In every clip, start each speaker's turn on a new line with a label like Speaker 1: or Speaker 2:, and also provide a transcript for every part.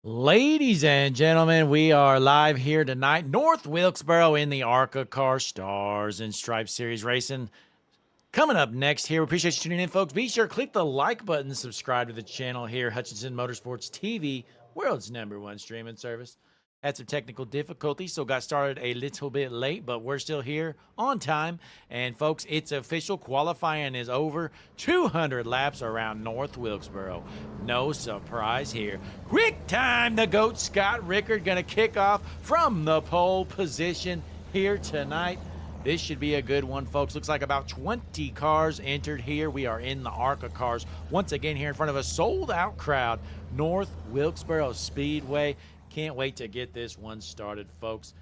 Speaker 1: Ladies and gentlemen, we are live here tonight, North Wilkesboro in the ARCA Car Stars and Stripes Series Racing. Coming up next here, we appreciate you tuning in, folks. Be sure to click the like button, subscribe to the channel here, Hutchinson Motorsports TV, world's #1 streaming service. Had some technical difficulties, so got started a little bit late, but we're still here on time. And folks, it's official. Qualifying is over. 200 laps around North Wilkesboro. No surprise here. Quick time, the GOAT Scott Rickard gonna kick off from the pole position here tonight. This should be a good one, folks. Looks like about 20 cars entered here. We are in the ARCA cars once again here in front of a sold-out crowd. North Wilkesboro Speedway. Can't wait to get this one started, folks.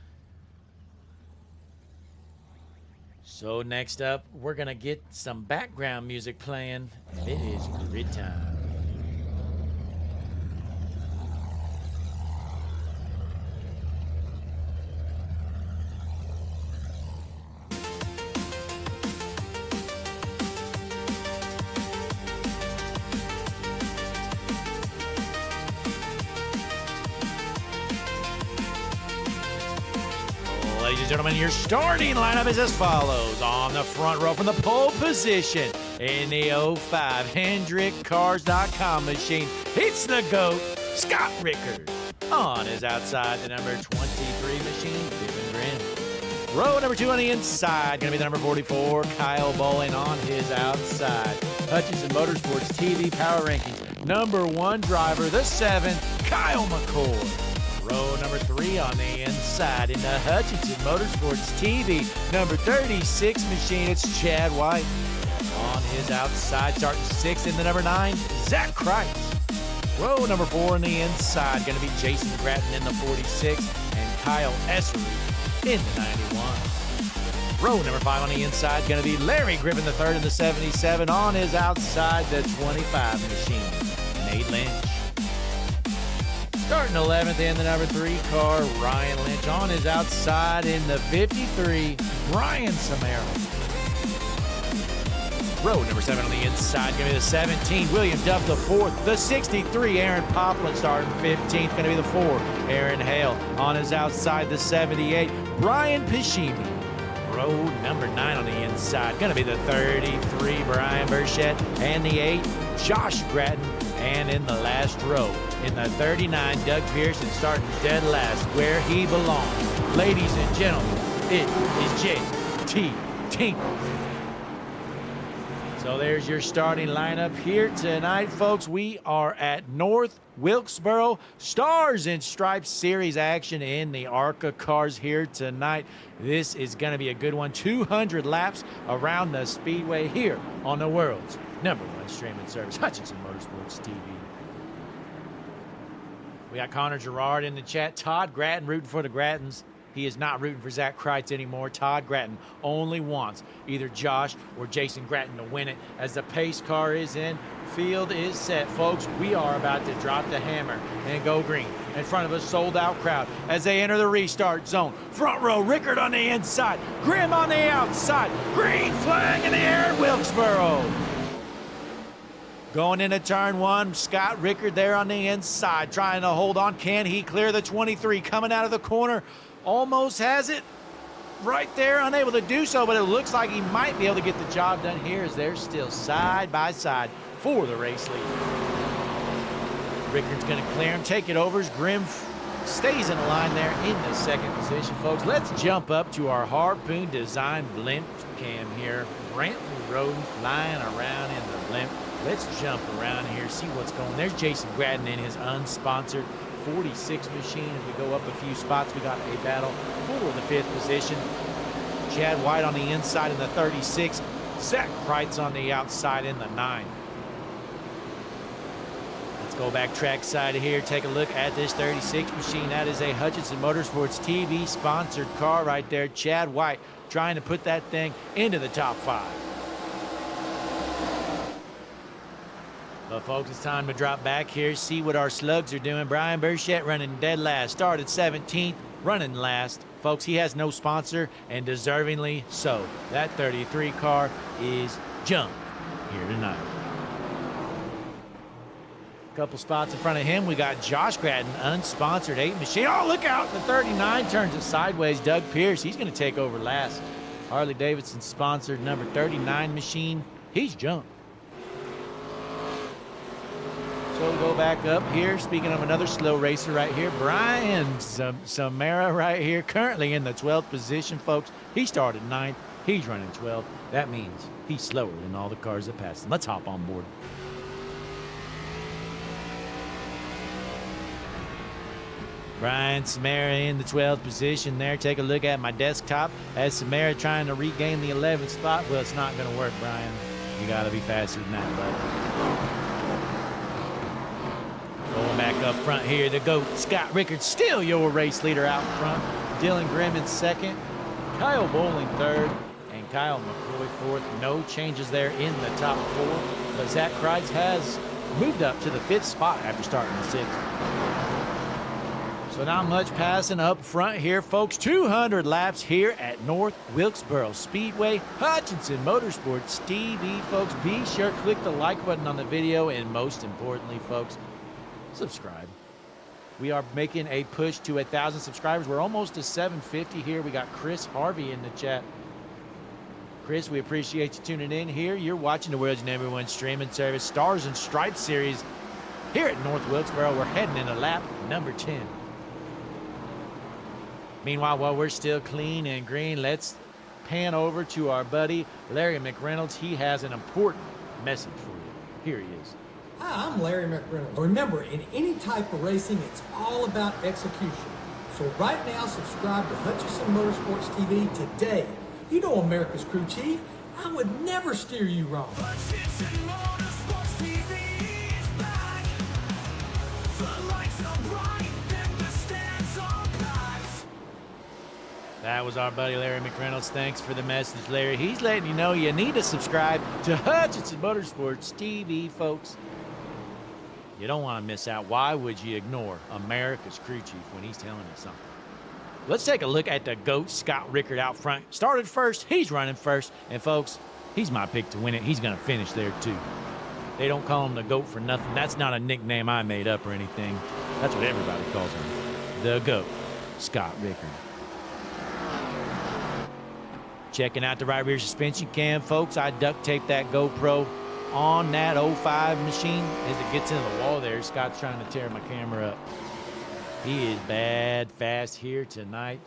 Speaker 1: So next up, we're going to get some background music playing, and it is grid time. Ladies and gentlemen, your starting lineup is as follows. On the front row from the pole position in the 05 HendrickCars.com machine, it's the GOAT, Scott Rickard. On his outside, the number 23 machine, Kevin Grimm. Row number 2 on the inside, going to be the number 44, Kyle Bowling on his outside. Hutchinson Motorsports TV Power Rankings, number 1 driver, the 7, Kyle McCord. Row number 3 on the inside in the Hutchinson Motorsports TV, number 36 machine, it's Chad White. On his outside, starting 6th in the number 9, Zach Kreitz. Row number 4 on the inside, going to be Jason Gratton in the 46 and Kyle Essery in the 91. Row number 5 on the inside, going to be Larry Griffin the 3rd in the 77. On his outside, the 25 machine, Nate Lynch. Starting 11th in the number 3 car, Ryan Lynch. On his outside in the 53, Brian Samara. Row number 7 on the inside, going to be the 17, William Duff the 4th. The 63, Aaron Poplin starting 15th, going to be the 4, Aaron Hale. On his outside, the 78, Brian Pishimi. Row number 9 on the inside, going to be the 33, Brian Burchett. And the 8, Josh Gratton. And in the last row, in the 39, Doug Pearson starting dead last, where he belongs. Ladies and gentlemen, it is J.T. Tinkle. So there's your starting lineup here tonight, folks. We are at North Wilkesboro. Stars and Stripes Series action in the ARCA cars here tonight. This is going to be a good one. 200 laps around the Speedway here on the world's #1 streaming service, Hutchinson Motorsports TV. We got Connor Gerard in the chat. Todd Gratton rooting for the Grattons. He is not rooting for Zach Kreitz anymore. Todd Gratton only wants either Josh or Jason Gratton to win it. As the pace car is in, field is set, folks. We are about to drop the hammer and go green in front of a sold-out crowd as they enter the restart zone. Front row, Rickard on the inside, Grimm on the outside, green flag in the air at Wilkesboro. Going into turn 1, Scott Rickard there on the inside, trying to hold on. Can he clear the 23? Coming out of the corner, almost has it right there, unable to do so, but it looks like he might be able to get the job done here as they're still side by side for the race lead. Rickard's going to clear him, take it over as Grimm stays in the line there in the 2nd position, folks. Let's jump up to our Harpoon Design blimp cam here. Brantley Road flying around in the blimp. Let's jump around here, see what's going on. There's Jason Gratton in his unsponsored 46 machine. As we go up a few spots, we got a battle for the 5th position. Chad White on the inside in the 36. Zach Kreitz on the outside in the 9. Let's go back trackside here, take a look at this 36 machine. That is a Hutchinson Motorsports TV sponsored car right there. Chad White trying to put that thing into the top 5. But folks, it's time to drop back here, see what our slugs are doing. Brian Burchett running dead last, started 17th, running last. Folks, he has no sponsor, and deservingly so. That 33 car is junk here tonight. Couple spots in front of him, we got Josh Gratton, unsponsored 8 machine. Oh, look out! The 39 turns it sideways. Doug Pierce, he's going to take over last. Harley Davidson sponsored number 39 machine. He's jumped. So we go back up here. Speaking of another slow racer right here, Brian Samara right here, currently in the 12th position, folks. He started 9th. He's running 12th. That means he's slower than all the cars that passed him. Let's hop on board. Brian Samara in the 12th position there. Take a look at my desktop as Samara trying to regain the 11th spot. Well, it's not going to work, Brian. You got to be faster than that, bud. Going back up front here, the GOAT, Scott Rickard, still your race leader out front. Dylan Grimm in second. Kyle Bowling third. And Kyle McCoy fourth. No changes there in the top 4. But Zach Kreitz has moved up to the 5th spot after starting the 6th. So not much passing up front here, folks. 200 laps here at North Wilkesboro Speedway. Hutchinson Motorsports TV, folks. Be sure to click the like button on the video, and most importantly, folks, subscribe. We are making a push to 1,000 subscribers. We're almost to 750 here. We got Chris Harvey in the chat. Chris, we appreciate you tuning in here. You're watching the world's #1 streaming service, Stars and Stripes series here at North Wilkesboro. We're heading into lap number 10. Meanwhile, while we're still clean and green, let's pan over to our buddy Larry McReynolds. He has an important message for you. Here he is.
Speaker 2: Hi, I'm Larry McReynolds. Remember, in any type of racing, it's all about execution. So right now, subscribe to Hutchinson Motorsports TV today. You know America's crew chief. I would never steer you wrong. Hutchinson Motorsports TV is back. The lights are bright and the stands are packed.
Speaker 1: That was our buddy Larry McReynolds. Thanks for the message, Larry. He's letting you know you need to subscribe to Hutchinson Motorsports TV, folks. You don't want to miss out. Why would you ignore America's crew chief when he's telling you something? Let's take a look at the GOAT, Scott Rickard, out front. Started first. He's running first. And, folks, he's my pick to win it. He's going to finish there, too. They don't call him the GOAT for nothing. That's not a nickname I made up or anything. That's what everybody calls him. The GOAT, Scott Rickard. Checking out the right rear suspension cam, folks. I duct taped that GoPro on that 05 machine. As it gets into the wall there, Scott's trying to tear my camera up. He is bad fast here tonight.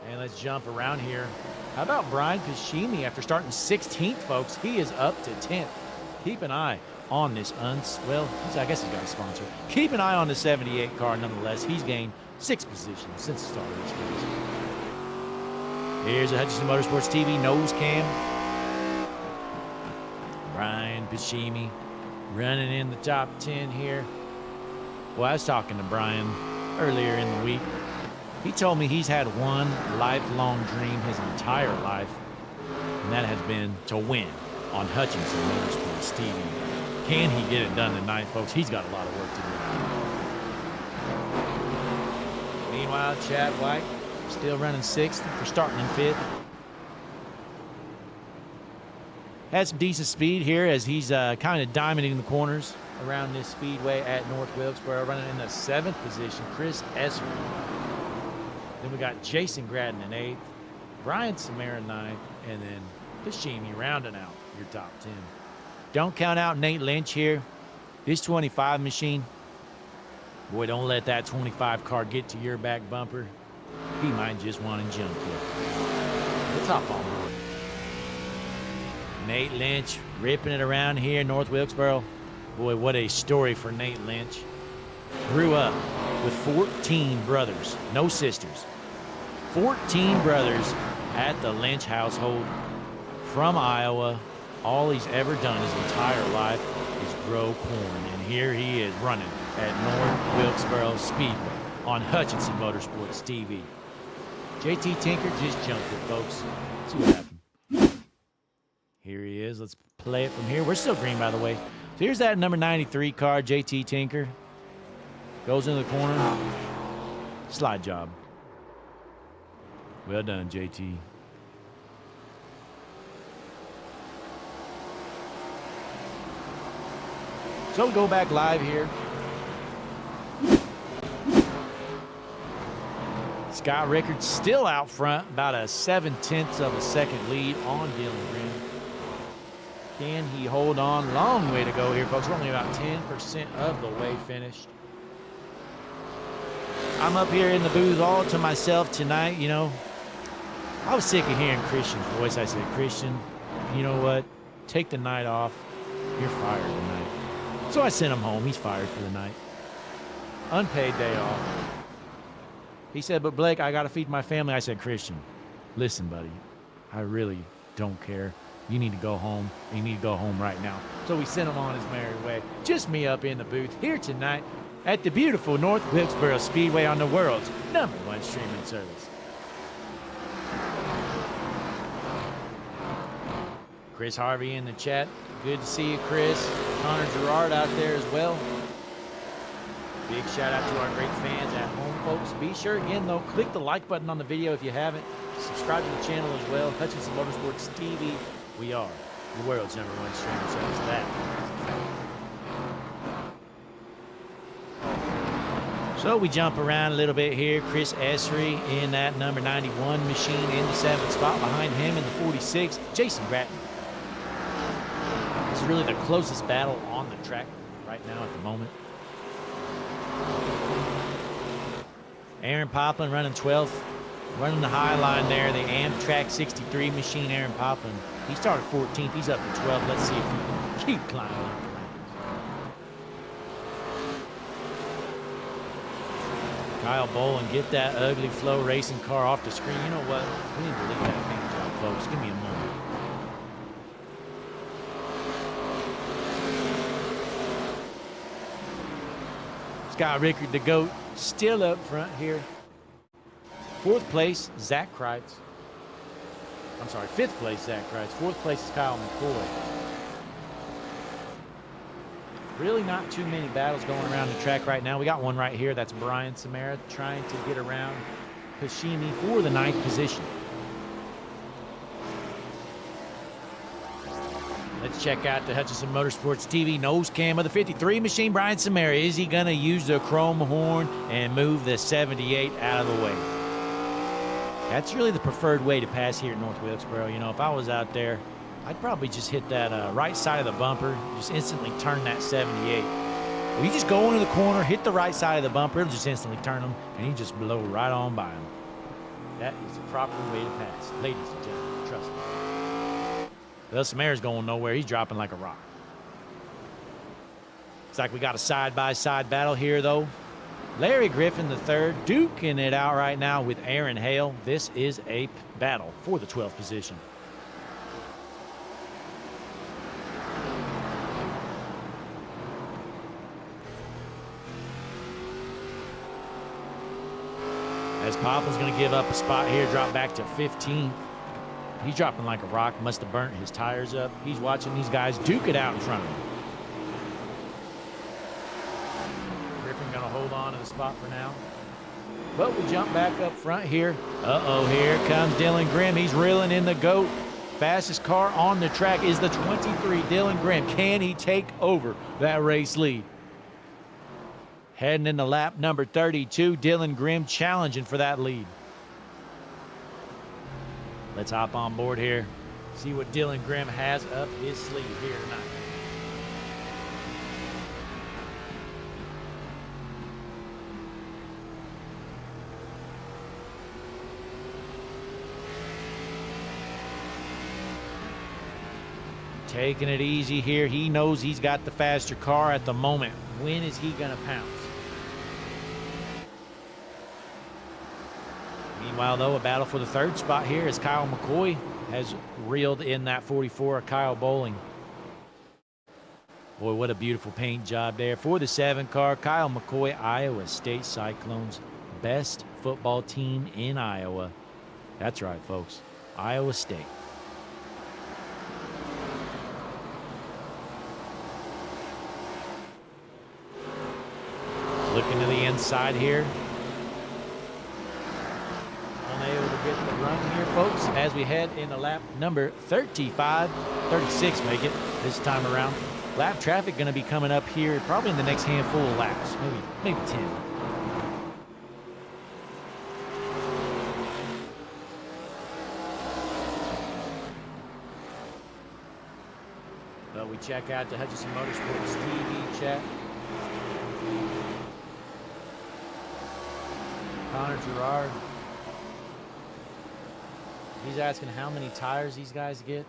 Speaker 1: And let's jump around here. How about Brian Kashimi after starting 16th, folks? He is up to 10th. Keep an eye on this well, I guess he's got a sponsor. Keep an eye on the 78 car nonetheless. He's gained 6 positions since the start of this race. Here's a Hutchinson Motorsports TV nose cam. Brian Kashimi running in the top 10 here. Well, I was talking to Brian earlier in the week. He told me he's had one lifelong dream his entire life, and that has been to win on Hutchinson Motorsports TV. Can he get it done tonight, folks? He's got a lot of work to do. Meanwhile, Chad White still running 6th for starting in 5th. Had some decent speed here as he's kind of diamonding the corners around this speedway at North Wilkesboro, running in the 7th position, Chris Esser. Then we got Jason Gratton in 8th, Brian Samara 9th, and then Kashimi rounding out your top 10. Don't count out Nate Lynch here. This 25 machine, boy, don't let that 25 car get to your back bumper. He might just want to jump you. Let's hop on board. Nate Lynch ripping it around here, North Wilkesboro. Boy, what a story for Nate Lynch. Grew up with 14 brothers, no sisters. 14 brothers at the Lynch household from Iowa. All he's ever done his entire life is grow corn. And here he is running at North Wilkesboro Speedway on Hutchinson Motorsports TV. JT Tinker just jumped it, folks. Let's see what happened. Here he is. Let's play it from here. We're still green, by the way. So here's that number 93 car, JT Tinker. Goes into the corner. Slide job. Well done, JT. So we'll go back live here. Scott Rickard still out front, about a 0.7 of a second lead on Dylan Grimm. Can he hold on? Long way to go here, folks. We're only about 10% of the way finished. I'm up here in the booth all to myself tonight. You know, I was sick of hearing Christian's voice. I said, Christian, you know what? Take the night off. You're fired tonight. So I sent him home. He's fired for the night. Unpaid day off. He said, but Blake, I got to feed my family. I said, Christian, listen, buddy, I really don't care. You need to go home. You need to go home right now. So we sent him on his merry way. Just me up in the booth here tonight at the beautiful North Wilkesboro Speedway on the world's #1 streaming service. Chris Harvey in the chat. Good to see you, Chris. Connor Gerard out there as well. Big shout out to our great fans at home, folks. Be sure, again, though, click the like button on the video if you haven't. Subscribe to the channel as well. Hutchinson Motorsports TV. We are the world's #1 streaming service. That is so we jump around a little bit here. Chris Essery in that number 91 machine in the 7th spot. Behind him in the 46, Jason Gratton. This is really the closest battle on the track right now at the moment. Aaron Poplin running 12th, running the high line there. The Amtrak 63 machine, Aaron Poplin. He started 14th. He's up to 12th. Let's see if he can keep climbing up the rankings. Kyle Boland, get that ugly Flow racing car off the screen. You know what? We need to leave that paint job, folks. Give me a moment. Scott Rickard, the GOAT, still up front here. 4th place, Zach Kreitz. I'm sorry, 5th place, Zach Kreitz. 4th place is Kyle McCoy. Really not too many battles going around the track right now. We got one right here. That's Brian Samara trying to get around Hashimi for the 9th position. Let's check out the Hutchinson Motorsports TV nose cam of the 53 machine. Brian Samara, is he going to use the chrome horn and move the 78 out of the way? That's really the preferred way to pass here at North Wilkesboro. You know, if I was out there, I'd probably just hit that right side of the bumper, just instantly turn that 78. Well, you just go into the corner, hit the right side of the bumper, it'll just instantly turn them, and you just blow right on by them. That is the proper way to pass, ladies and gentlemen, trust me. Well, Samara's going nowhere. He's dropping like a rock. Looks like we got a side-by-side battle here, though. Larry Griffin III duking it out right now with Aaron Hale. This is a battle for the 12th position. As Poplin's going to give up a spot here, drop back to 15th. He's dropping like a rock. Must have burnt his tires up. He's watching these guys duke it out in front of him. Griffin going to hold on to the spot for now. But we jump back up front here. Uh-oh, here comes Dylan Grimm. He's reeling in the GOAT. Fastest car on the track is the 23, Dylan Grimm. Can he take over that race lead? Heading into lap number 32, Dylan Grimm challenging for that lead. Let's hop on board here, see what Dylan Grimm has up his sleeve here tonight. Taking it easy here. He knows he's got the faster car at the moment. When is he going to pounce? Meanwhile, though, a battle for the 3rd spot here as Kyle McCoy has reeled in that 44 of Kyle Bowling. Boy, what a beautiful paint job there for the 7 car. Kyle McCoy, Iowa State Cyclones, best football team in Iowa. That's right, folks, Iowa State. Looking to the inside here. Unable to get the run here, folks, as we head into lap number 35. 36 make it this time around. Lap traffic going to be coming up here probably in the next handful of laps, maybe 10. But we check out the Hutchison Motorsports TV chat. Connor Gerard. He's asking how many tires these guys get.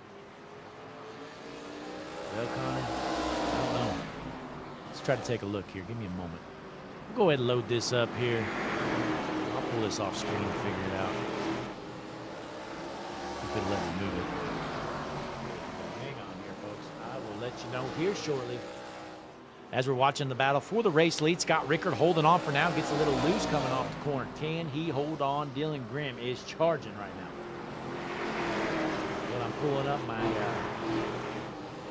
Speaker 1: Well, Connor, I don't know. Let's try to take a look here. Give me a moment. We'll go ahead and load this up here. I'll pull this off screen and figure it out. You could let me move it. Hang on here, folks. I will let you know here shortly. As we're watching the battle for the race lead, Scott Rickard holding on for now. Gets a little loose coming off the corner. Can he hold on? Dylan Grimm is charging right now. Well, I'm pulling up my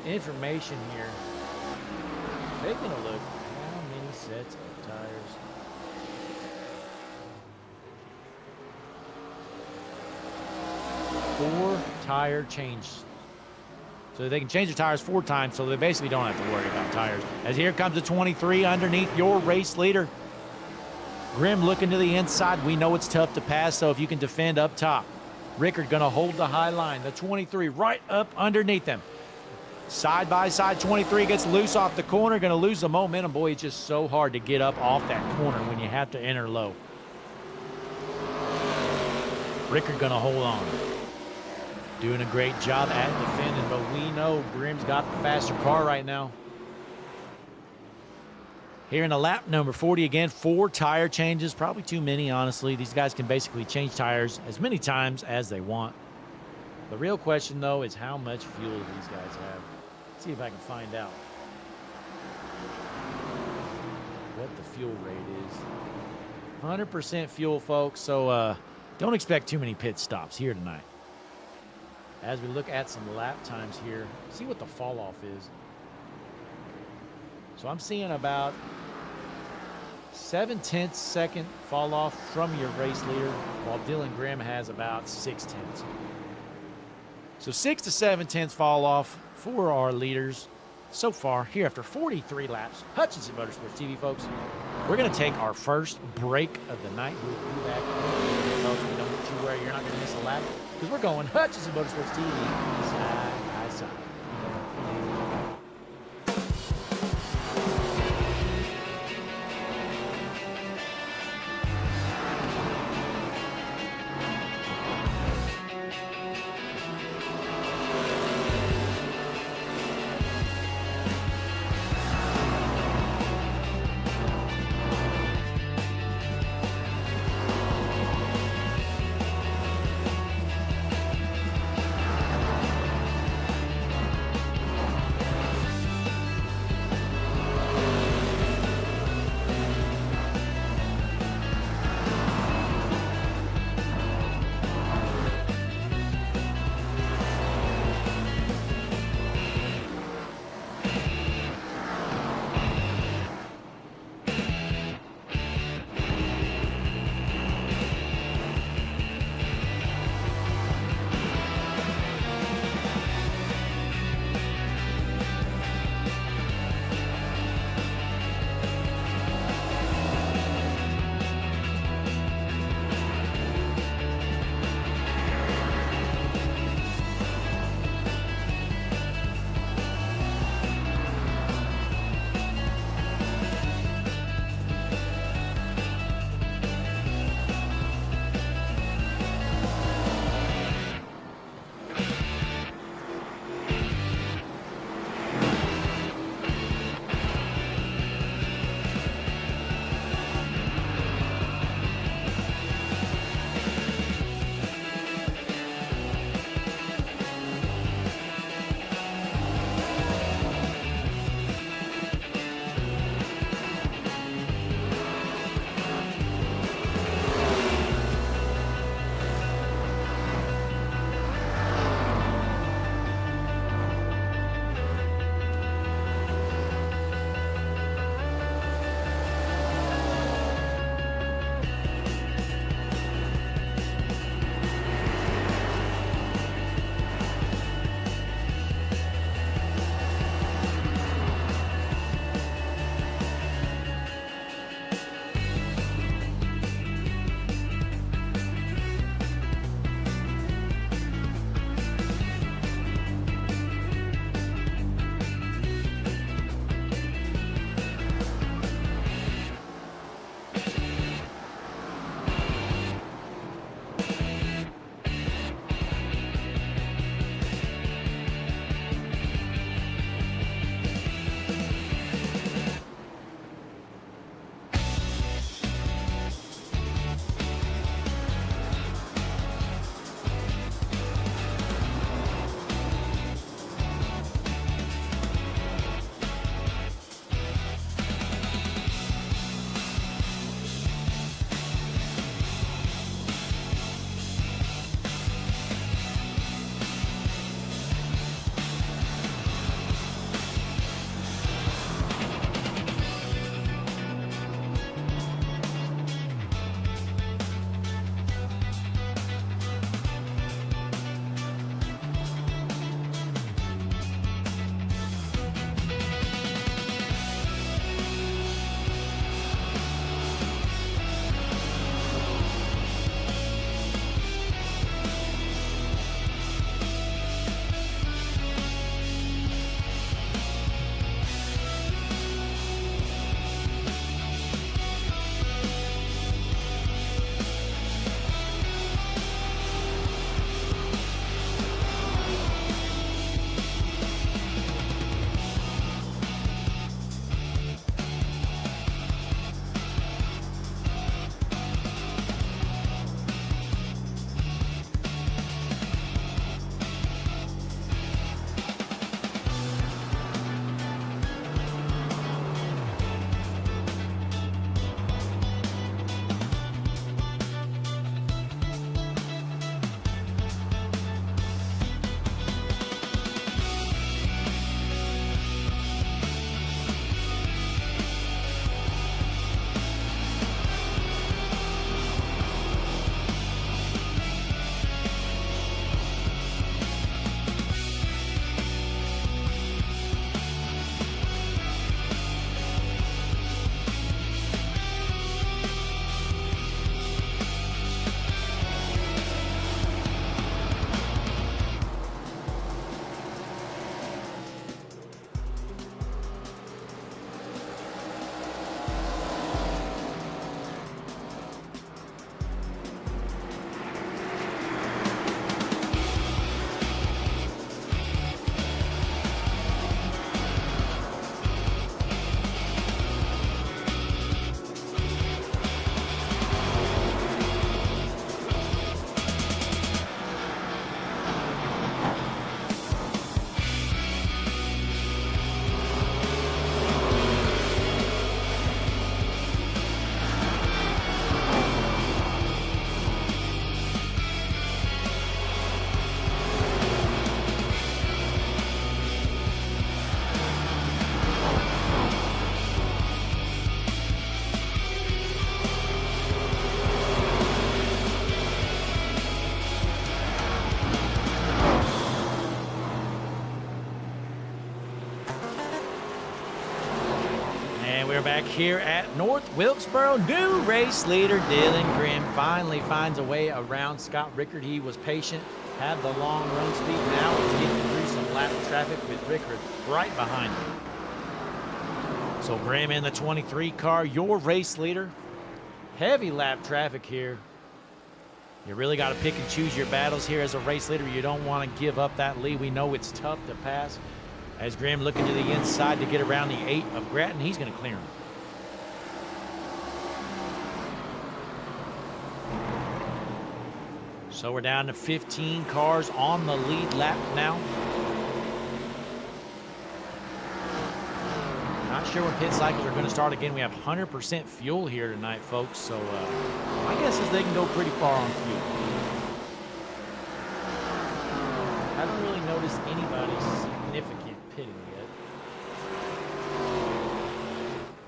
Speaker 1: information here. Taking a look. How many sets of tires? Four tire changes. So they can change the tires 4 times, so they basically don't have to worry about tires. As here comes the 23 underneath your race leader. Grimm looking to the inside. We know it's tough to pass, so if you can defend up top. Rickard going to hold the high line. The 23 right up underneath them. Side by side, 23 gets loose off the corner. Going to lose the momentum. Boy, it's just so hard to get up off that corner when you have to enter low. Rickard going to hold on. Doing a great job at defending, but we know Grimm's got the faster car right now. Here in the lap number 40 again, 4 tire changes, probably too many, honestly. These guys can basically change tires as many times as they want. The real question, though, is how much fuel do these guys have? Let's see if I can find out what the fuel rate is. 100% fuel, folks, so don't expect too many pit stops here tonight. As we look at some lap times here, see what the fall off is. So I'm seeing about 7/10 second fall off from your race leader, while Dylan Grimm has about 6/10. So 6 to 7/10 fall off for our leaders so far here after 43 laps. Hutchison Motorsports TV, folks. We're going to take our first break of the night. We'll be back. Folks, we don't want you where you're not going to miss a lap, because we're going Hutchison Motorsports TV side by side. And we're back here at North Wilkesboro. New race leader Dylan Grimm finally finds a way around Scott Rickard. He was patient, had the long run speed. Now he's getting through some lap traffic with Rickard right behind him. So Grimm in the 23 car, your race leader. Heavy lap traffic here. You really got to pick and choose your battles here as a race leader. You don't want to give up that lead. We know it's tough to pass. As Grimm looking to the inside to get around the 8 of Grattan, he's going to clear him. So we're down to 15 cars on the lead lap now. Not sure when pit cycles are going to start again. We have 100% fuel here tonight, folks. So my guess is they can go pretty far on fuel. Haven't really noticed anybody significant pitting yet.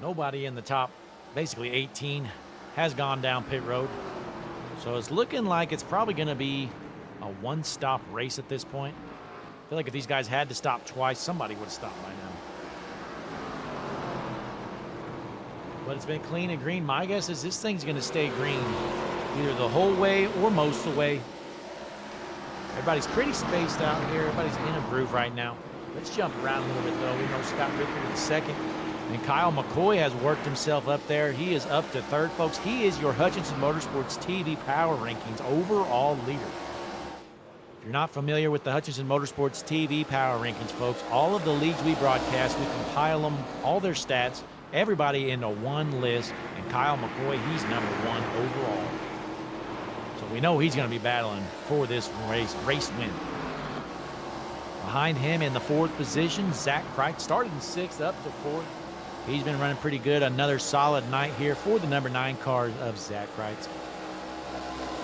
Speaker 1: Nobody in the top, basically 18, has gone down pit road. So it's looking like it's probably going to be a one-stop race at this point. I feel like if these guys had to stop twice, somebody would have stopped by now. But it's been clean and green. My guess is this thing's going to stay green either the whole way or most of the way. Everybody's pretty spaced out here. Everybody's in a groove right now. Let's jump around a little bit, though. We know Scott Rickard in second. And Kyle McCoy has worked himself up there. He is up to third, folks. He is your Hutchinson Motorsports TV Power Rankings overall leader. If you're not familiar with the Hutchinson Motorsports TV Power Rankings, folks, all of the leagues we broadcast, we compile them, all their stats, everybody into one list. And Kyle McCoy, he's number 1 overall. So we know he's going to be battling for this race win. Behind him in the 4th position, Zach Kreitz started in 6th, up to 4th. He's been running pretty good. Another solid night here for the number 9 car of Zach Kreitz.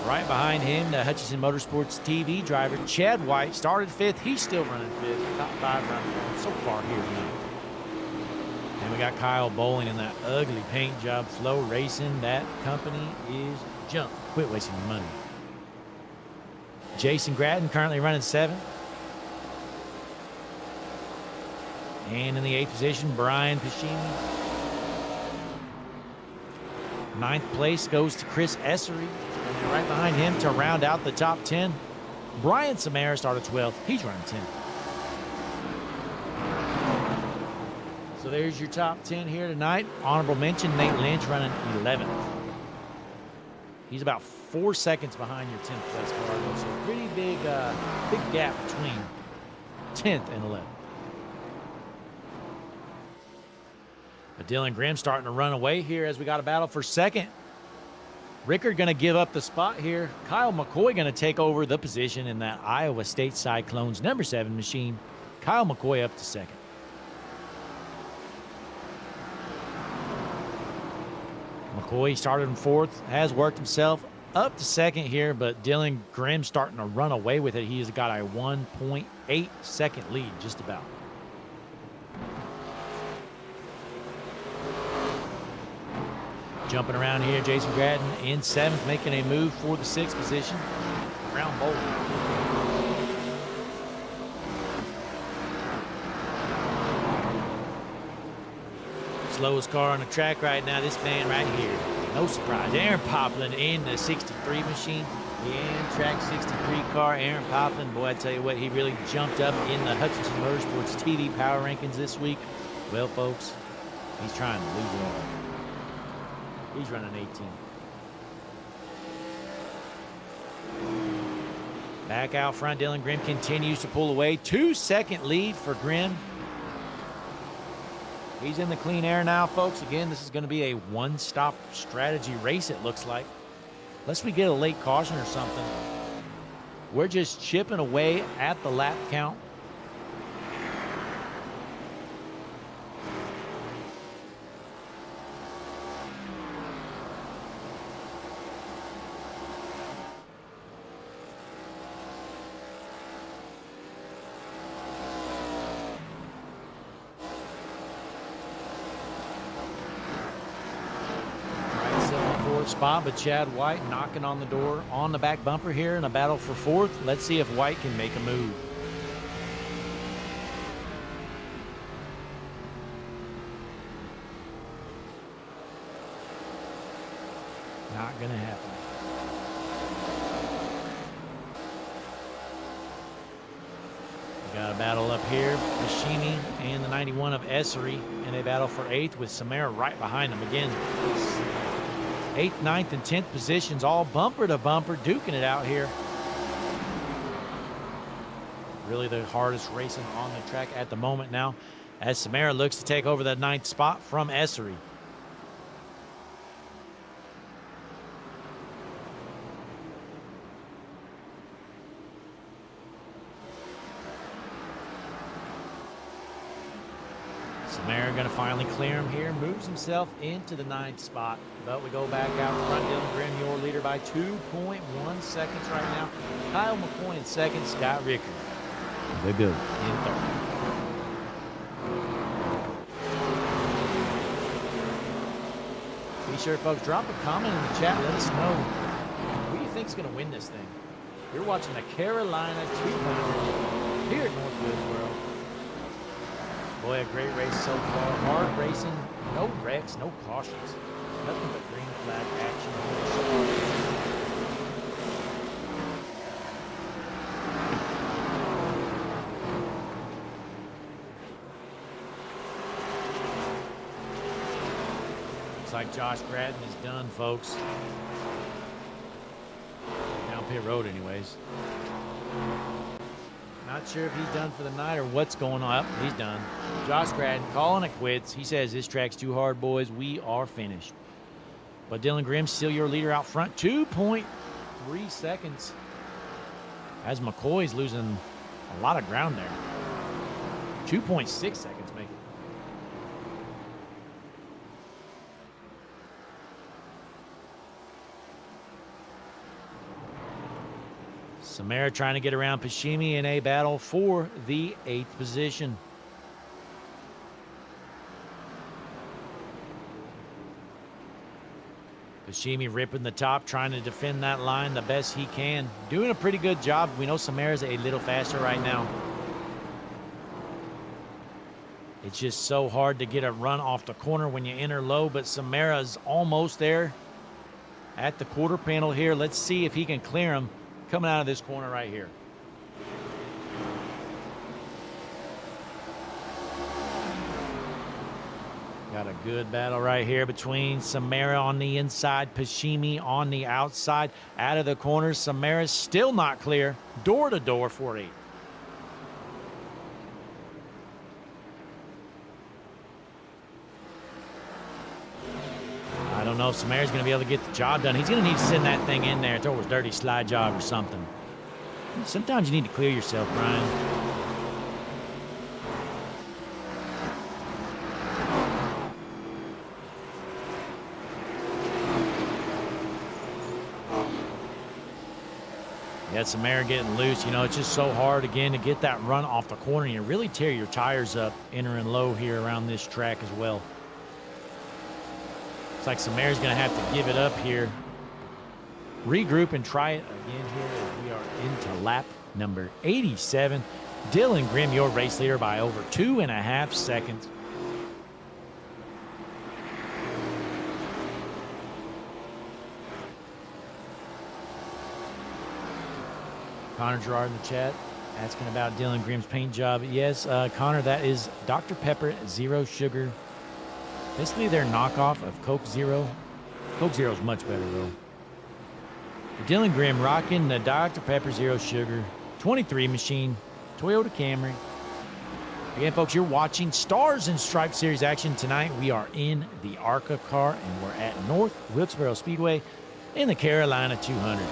Speaker 1: Right behind him, the Hutchinson Motorsports TV driver, Chad White, started 5th. He's still running 5th. Top 5 runs so far here tonight. And we got Kyle Bowling in that ugly paint job. Flow Racing, that company is junk. Quit wasting your money. Jason Grattan currently running 7th. And in the 8th position, Brian Pescini. 9th place goes to Chris Essery. And right behind him to round out the top 10, Brian Samara started 12th. He's running 10th. So there's your top 10 here tonight. Honorable mention, Nate Lynch running 11th. He's about 4 seconds behind your 10th place car. So pretty big gap between 10th and 11th. But Dylan Grimm starting to run away here as we got a battle for second. Rickard going to give up the spot here. Kyle McCoy going to take over the position in that Iowa State Cyclones number 7 machine. Kyle McCoy up to second. McCoy started in 4th, has worked himself up to second here, but Dylan Grimm starting to run away with it. He has got a 1.8 second lead, just about. Jumping around here, Jason Grattan in 7th, making a move for the 6th position. Brown Bolt. Slowest car on the track right now, this man right here. No surprise, Aaron Poplin in the 63 machine. The Amtrak 63 car, Aaron Poplin. Boy, I tell you what, he really jumped up in the Hutchinson Motorsports TV Power Rankings this week. Well, folks, he's trying to lose it all. He's running 18. Back out front, Dylan Grimm continues to pull away. 2-second lead for Grimm. He's in the clean air now, folks. Again, this is going to be a one-stop strategy race, it looks like. Unless we get a late caution or something. We're just chipping away at the lap count. Spot, but Chad White knocking on the door on the back bumper here in a battle for 4th. Let's see if White can make a move. Not going to happen. We got a battle up here. Machini and the 91 of Essery, and they battle for 8th with Samara right behind them. Again, 8th, 9th, and 10th positions, all bumper to bumper, duking it out here. Really the hardest racing on the track at the moment now, as Samara looks to take over the 9th spot from Essery. Samara going to finally clear him here, moves himself into the 9th spot. But we go back out front. Dylan Grimm, your leader by 2.1 seconds right now. Kyle McCoy in 2nd, Scott Ricker. They go in 3rd. Be sure, folks, drop a comment in the chat. Let us know who you think is going to win this thing. You're watching the Carolina 200 here at North Wilkesboro. Boy, a great race so far. Hard racing, no wrecks, no cautions. Nothing but green flag action. Looks like Josh Gratton is done, folks. Down pit road anyways. Not sure if he's done for the night or what's going on. Oh, he's done. Josh Gratton calling it quits. He says this track's too hard, boys. We are finished. But Dylan Grimm still your leader out front. 2.3 seconds. As McCoy's losing a lot of ground there. 2.6 seconds make it. Samara trying to get around Pashimi in a battle for the 8th position. Pashimi ripping the top, trying to defend that line the best he can. Doing a pretty good job. We know Samara's a little faster right now. It's just so hard to get a run off the corner when you enter low, but Samara's almost there at the quarter panel here. Let's see if he can clear him coming out of this corner right here. Got a good battle right here between Samara on the inside, Pashimi on the outside. Out of the corners, Samara's still not clear. Door to door for 8. I don't know if Samara's going to be able to get the job done. He's going to need to send that thing in there, throw his dirty slide job or something. Sometimes you need to clear yourself, Brian. Yeah, Samara getting loose. You know, it's just so hard, again, to get that run off the corner. You really tear your tires up entering low here around this track as well. Looks like Samara's going to have to give it up here. Regroup and try it again here as we are into lap number 87. Dylan Grimm, your race leader by over 2.5 seconds. Connor Gerard in the chat asking about Dylan Grimm's paint job. Yes, Connor, that is Dr. Pepper Zero Sugar. Basically their knockoff of Coke Zero. Coke Zero is much better though. Dylan Grimm rocking the Dr. Pepper Zero Sugar 23 machine, Toyota Camry. Again, folks, you're watching Stars and Stripes Series action tonight. We are in the ARCA car, and we're at North Wilkesboro Speedway in the Carolina 200.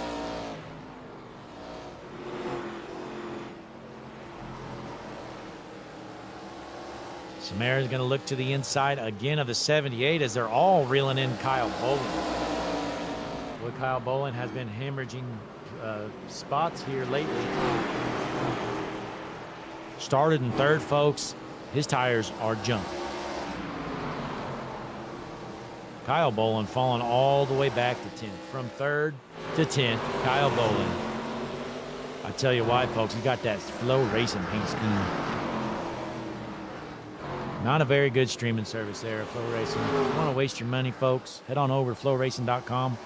Speaker 1: Samara's going to look to the inside again of the 78 as they're all reeling in Kyle Bolin. Well, Kyle Bolin has been hemorrhaging spots here lately. Started in 3rd, folks. His tires are junk. Kyle Bolin falling all the way back to 10th. From 3rd to 10th, Kyle Bolin. I tell you why, folks, he got that Flow Racing paint scheme. Not a very good streaming service there, Flow Racing. If you want to waste your money, folks, head on over to flowracing.com.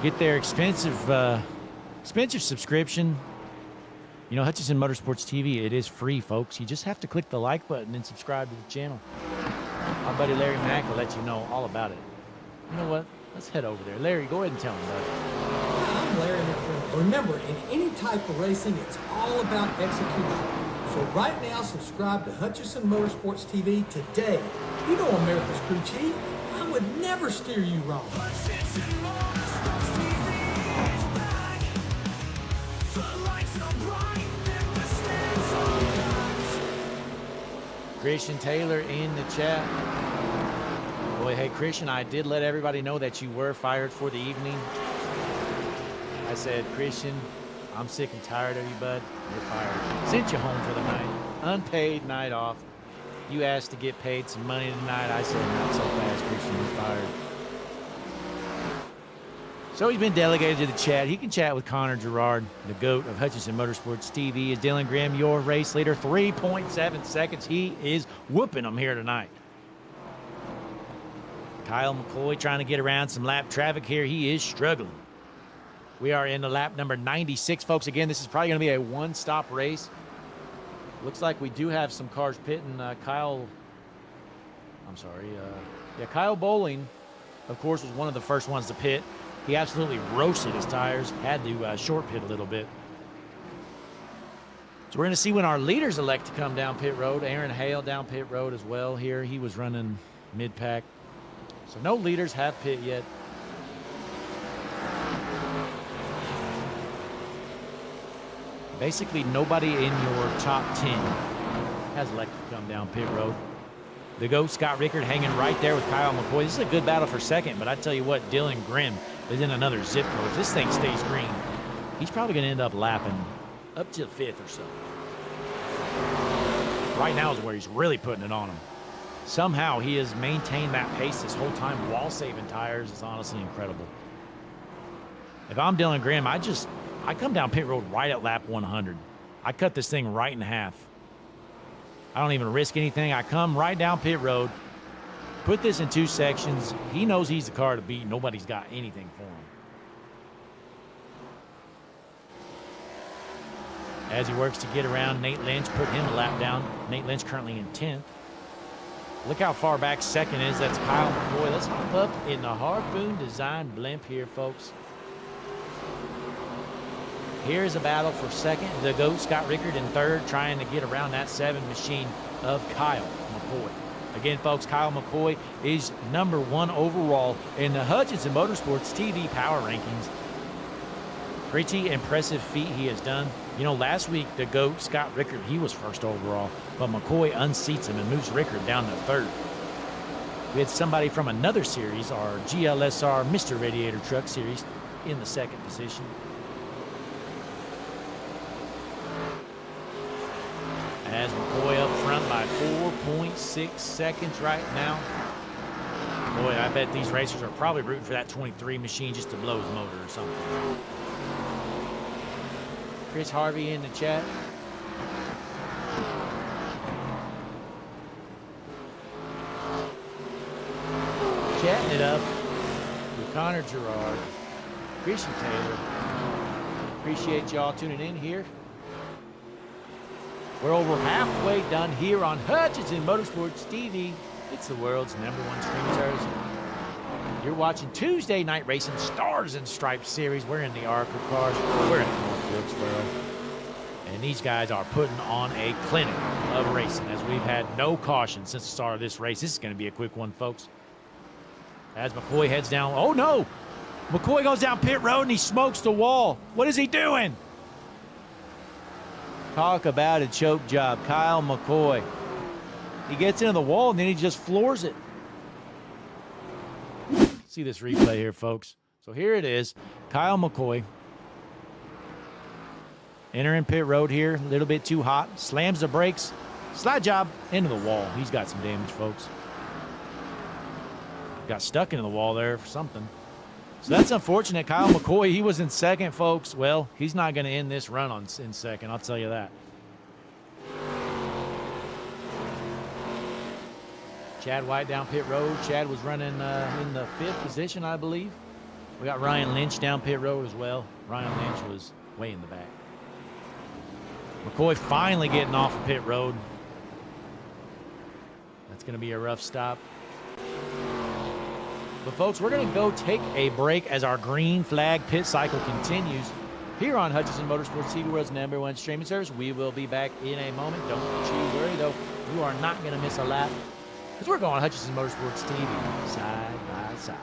Speaker 1: get their expensive subscription. You know, Hutchison Motorsports TV, it is free, folks. You just have to click the like button and subscribe to the channel. My buddy Larry Mack will let you know all about it. You know what? Let's head over there. Larry, go ahead and tell him about it.
Speaker 2: I'm Larry McReynolds. Remember, in any type of racing, it's all about execution. So right now, subscribe to Hutchison Motorsports TV today. You know America's crew chief. I would never steer you wrong.
Speaker 1: Christian Taylor in the chat. Boy, hey, Christian, I did let everybody know that you were fired for the evening. I said, Christian, I'm sick and tired of you, bud. You're fired. Sent you home for the night. Unpaid night off. You asked to get paid some money tonight. I said, not so fast, Christian. You're fired. So he's been delegated to the chat. He can chat with Connor Gerard, the GOAT of Hutchison Motorsports TV. Is Dylan Grimm your race leader? 3.7 seconds. He is whooping them here tonight. Kyle McCoy trying to get around some lap traffic here. He is struggling. We are in the lap number 96, folks. Again, this is probably going to be a one-stop race. Looks like we do have some cars pitting. Kyle Bowling, of course, was one of the first ones to pit. He absolutely roasted his tires, had to short pit a little bit. So we're going to see when our leaders elect to come down pit road. Aaron Hale down pit road as well here. He was running mid-pack. So no leaders have pit yet. Basically, nobody in your top 10 has elected to come down pit road. The GOAT, Scott Rickard, hanging right there with Kyle McCoy. This is a good battle for second, but I tell you what, Dylan Grimm is in another zip code. If this thing stays green, he's probably going to end up lapping up to the fifth or so. Right now is where he's really putting it on him. Somehow he has maintained that pace this whole time while saving tires. It's honestly incredible. If I'm Dylan Grimm, I come down pit road right at lap 100. I cut this thing right in half. I don't even risk anything. I come right down pit road, put this in two sections. He knows he's the car to beat. Nobody's got anything for him. As he works to get around Nate Lynch, put him a lap down. Nate Lynch currently in 10th. Look how far back second is. That's Kyle McCoy. Let's hop up in the Harpoon Design blimp here, folks. Here's a battle for second. The GOAT, Scott Rickard, in third, trying to get around that 7 machine of Kyle McCoy. Again, folks, Kyle McCoy is #1 overall in the Hutchison Motorsports TV Power Rankings. Pretty impressive feat he has done. You know, last week, the GOAT, Scott Rickard, he was first overall, but McCoy unseats him and moves Rickard down to third. We had somebody from another series, our GLSR Mr. Radiator Truck Series, in the second position. As McCoy up front by 4.6 seconds right now. Boy, I bet these racers are probably rooting for that 23 machine just to blow his motor or something. Chris Harvey in the chat. Chatting it up with Connor Gerard, Christian Taylor. Appreciate y'all tuning in here. We're over halfway done here on Hutchison Motorsports TV. It's the world's #1 streaming service. You're watching Tuesday Night Racing Stars and Stripes series. We're in the ARCA cars. We're at North Wilkesboro. And these guys are putting on a clinic of racing as we've had no caution since the start of this race. This is going to be a quick one, folks. As McCoy heads down. Oh, no. McCoy goes down pit road and he smokes the wall. What is he doing? Talk about a choke job. Kyle McCoy. He gets into the wall and then he just floors it. See this replay here, folks. So here it is. Kyle McCoy entering pit road here. A little bit too hot. Slams the brakes. Slide job into the wall. He's got some damage, folks. Got stuck into the wall there for something. So that's unfortunate. Kyle McCoy, he was in second, folks. Well, he's not going to end this run in second, I'll tell you that. Chad White down pit road. Chad was running in the 5th position, I believe. We got Ryan Lynch down pit road as well. Ryan Lynch was way in the back. McCoy finally getting off of pit road. That's going to be a rough stop. But folks, we're going to go take a break as our green flag pit cycle continues here on Hutchison Motorsports TV, world's #1 streaming service. We will be back in a moment. Don't you worry, though. You are not going to miss a lap because we're going Hutchison Motorsports TV side by side.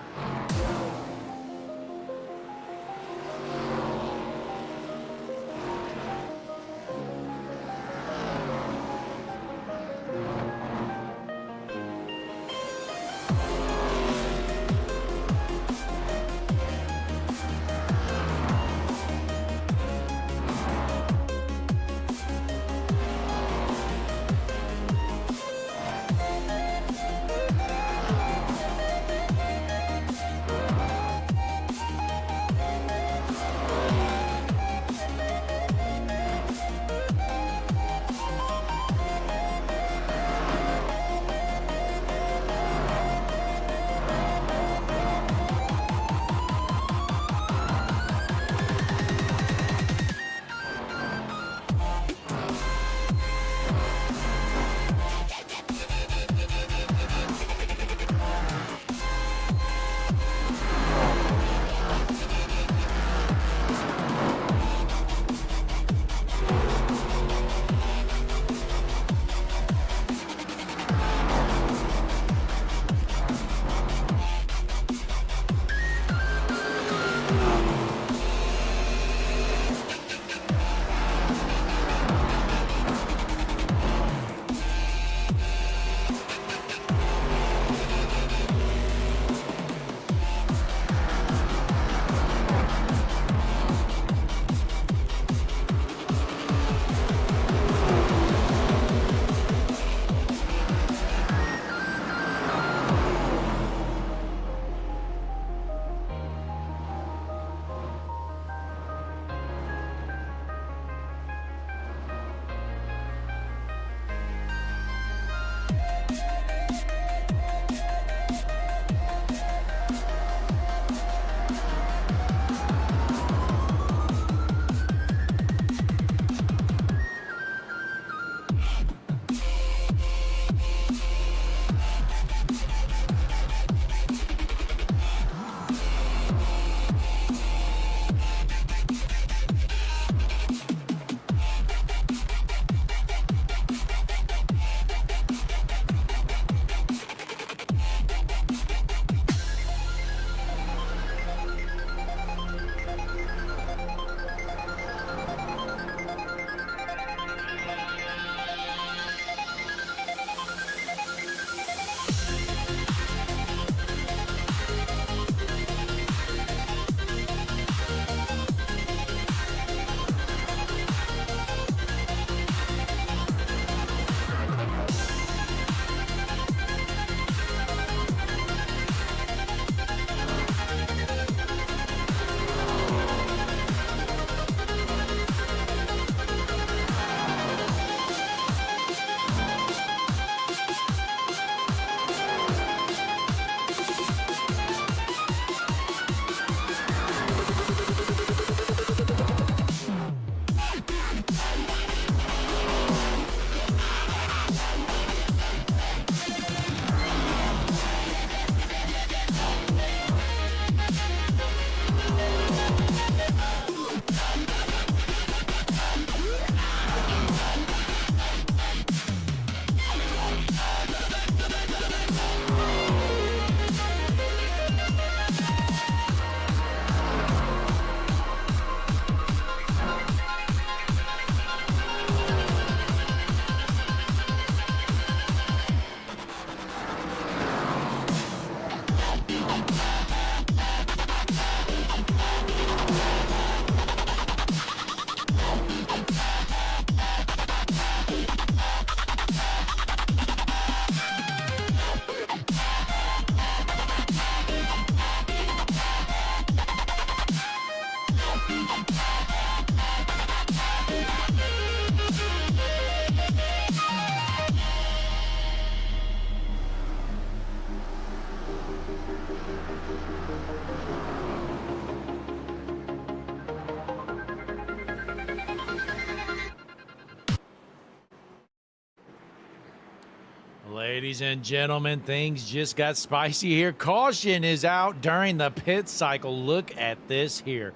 Speaker 1: Ladies and gentlemen, things just got spicy here. Caution is out during the pit cycle. Look at this here.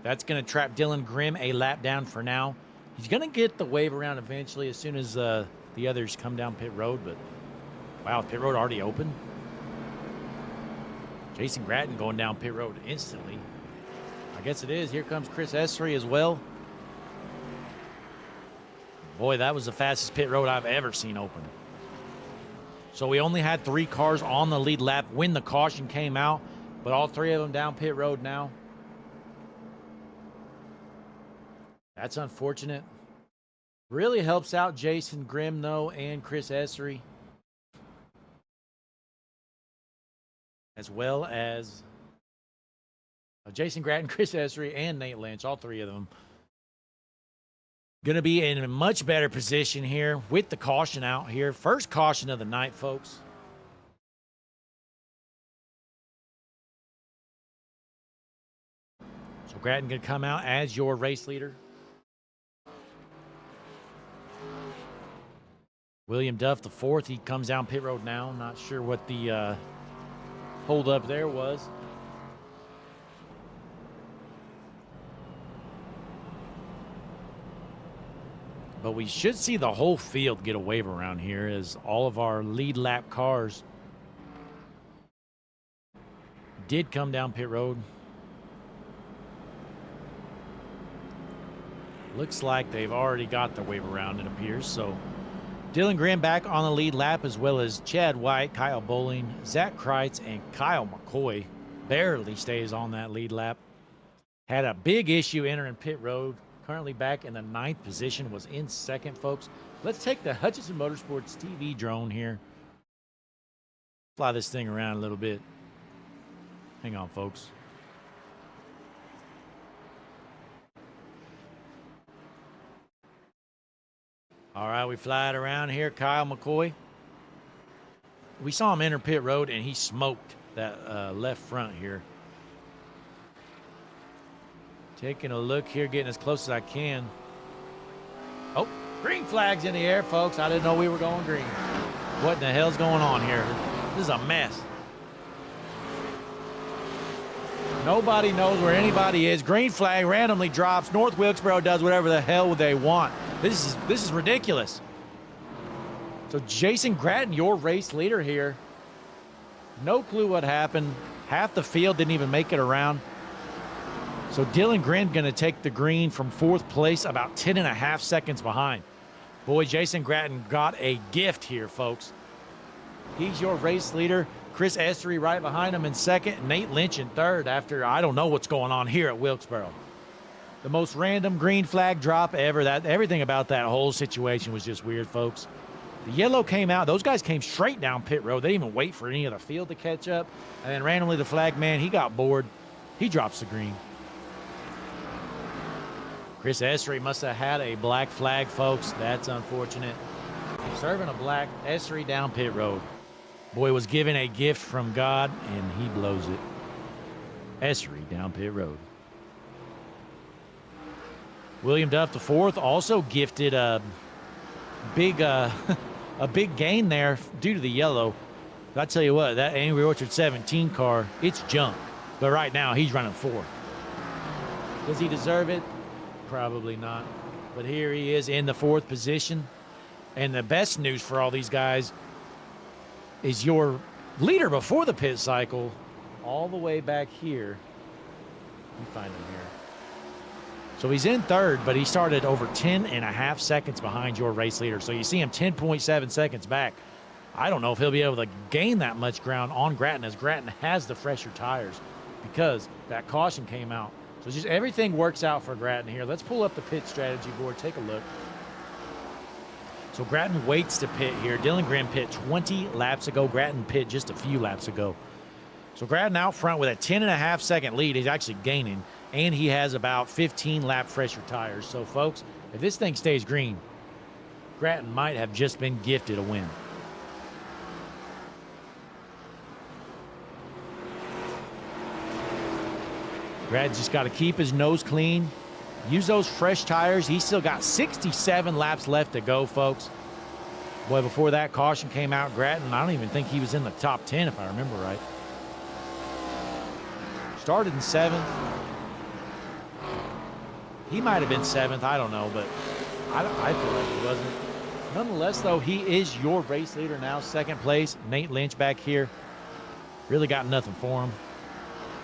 Speaker 1: That's going to trap Dylan Grimm a lap down for now. He's going to get the wave around eventually as soon as the others come down pit road. But, wow, pit road already open. Jason Gratton going down pit road instantly. I guess it is. Here comes Chris Essery as well. Boy, that was the fastest pit road I've ever seen open. So we only had 3 cars on the lead lap when the caution came out, but all 3 of them down pit road now. That's unfortunate. Really helps out Jason Grimm, though, and Chris Essery. As well as Jason Gratton, Chris Essery, and Nate Lynch, all 3 of them. Going to be in a much better position here with the caution out here. First caution of the night, folks. So Gratton going to come out as your race leader. William Duff, the 4th, he comes down pit road now. Not sure what the hold up there was. But we should see the whole field get a wave around here as all of our lead lap cars did come down pit road. Looks like they've already got the wave around, it appears. So Dylan Grimm back on the lead lap, as well as Chad White, Kyle Bowling, Zach Kreitz, and Kyle McCoy barely stays on that lead lap. Had a big issue entering pit road. Currently back in the 9th position, was in 2nd, folks. Let's take the Hutchison Motorsports TV drone here. Fly this thing around a little bit. Hang on, folks. All right, we fly it around here. Kyle McCoy. We saw him enter pit road, and he smoked that left front here. Taking a look here, getting as close as I can. Oh, green flag's in the air, folks. I didn't know we were going green. What in the hell's going on here? This is a mess. Nobody knows where anybody is. Green flag randomly drops. North Wilkesboro does whatever the hell they want. This is ridiculous. So Jason Gratton, your race leader here. No clue what happened. Half the field didn't even make it around. So Dylan Grimm going to take the green from 4th place, about 10.5 seconds behind. Boy, Jason Gratton got a gift here, folks. He's your race leader. Chris Essery right behind him in 2nd. Nate Lynch in 3rd after I don't know what's going on here at Wilkesboro. The most random green flag drop ever. Everything about that whole situation was just weird, folks. The yellow came out. Those guys came straight down pit road. They didn't even wait for any of the field to catch up. And then randomly the flag man, he got bored. He drops the green. Chris Essery must have had a black flag, folks. That's unfortunate. Serving a black. Essery down pit road. Boy was given a gift from God, and he blows it. Essery down pit road. William Duff, the 4th, also gifted a big gain there due to the yellow. I tell you what, that Angry Orchard 17 car, it's junk. But right now, he's running 4th. Does he deserve it? Probably not. But here he is in the 4th position. And the best news for all these guys is your leader before the pit cycle, all the way back here. Let me find him here. So he's in 3rd, but he started over 10.5 seconds behind your race leader. So you see him 10.7 seconds back. I don't know if he'll be able to gain that much ground on Gratton, as Gratton has the fresher tires because that caution came out. So just everything works out for Gratton here. Let's pull up the pit strategy board. Take a look. So Gratton waits to pit here. Dylan Grimm pit 20 laps ago. Gratton pit just a few laps ago. So Gratton out front with a 10.5 second lead. He's actually gaining, and he has about 15 lap fresher tires. So folks, if this thing stays green, Gratton might have just been gifted a win. Gratton's just got to keep his nose clean. Use those fresh tires. He's still got 67 laps left to go, folks. Boy, before that caution came out, Grattan, I don't even think he was in the top 10 if I remember right. Started in 7th. He might have been 7th, I don't know, but I feel like he wasn't. Nonetheless, though, he is your race leader now, 2nd place. Nate Lynch back here. Really got nothing for him.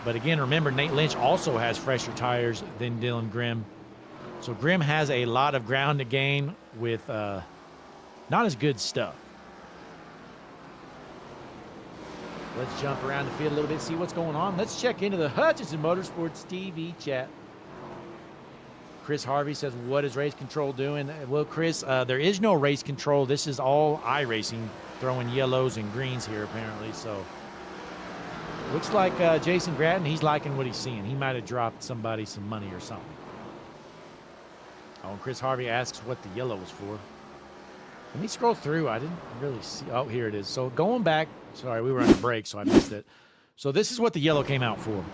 Speaker 1: But again, remember, Nate Lynch also has fresher tires than Dylan Grimm. So Grimm has a lot of ground to gain with not as good stuff. Let's jump around the field a little bit, see what's going on. Let's check into the Hutchinson Motorsports TV chat. Chris Harvey says, what is race control doing? Well, Chris, there is no race control. This is all iRacing, throwing yellows and greens here, apparently. So looks like Jason Grattan, he's liking what he's seeing. He might have dropped somebody some money or something. Oh, and Chris Harvey asks what the yellow was for. Let me scroll through. I didn't really see. Oh, here it is. So going back, sorry, we were on a break, so I missed it. So this is what the yellow came out for.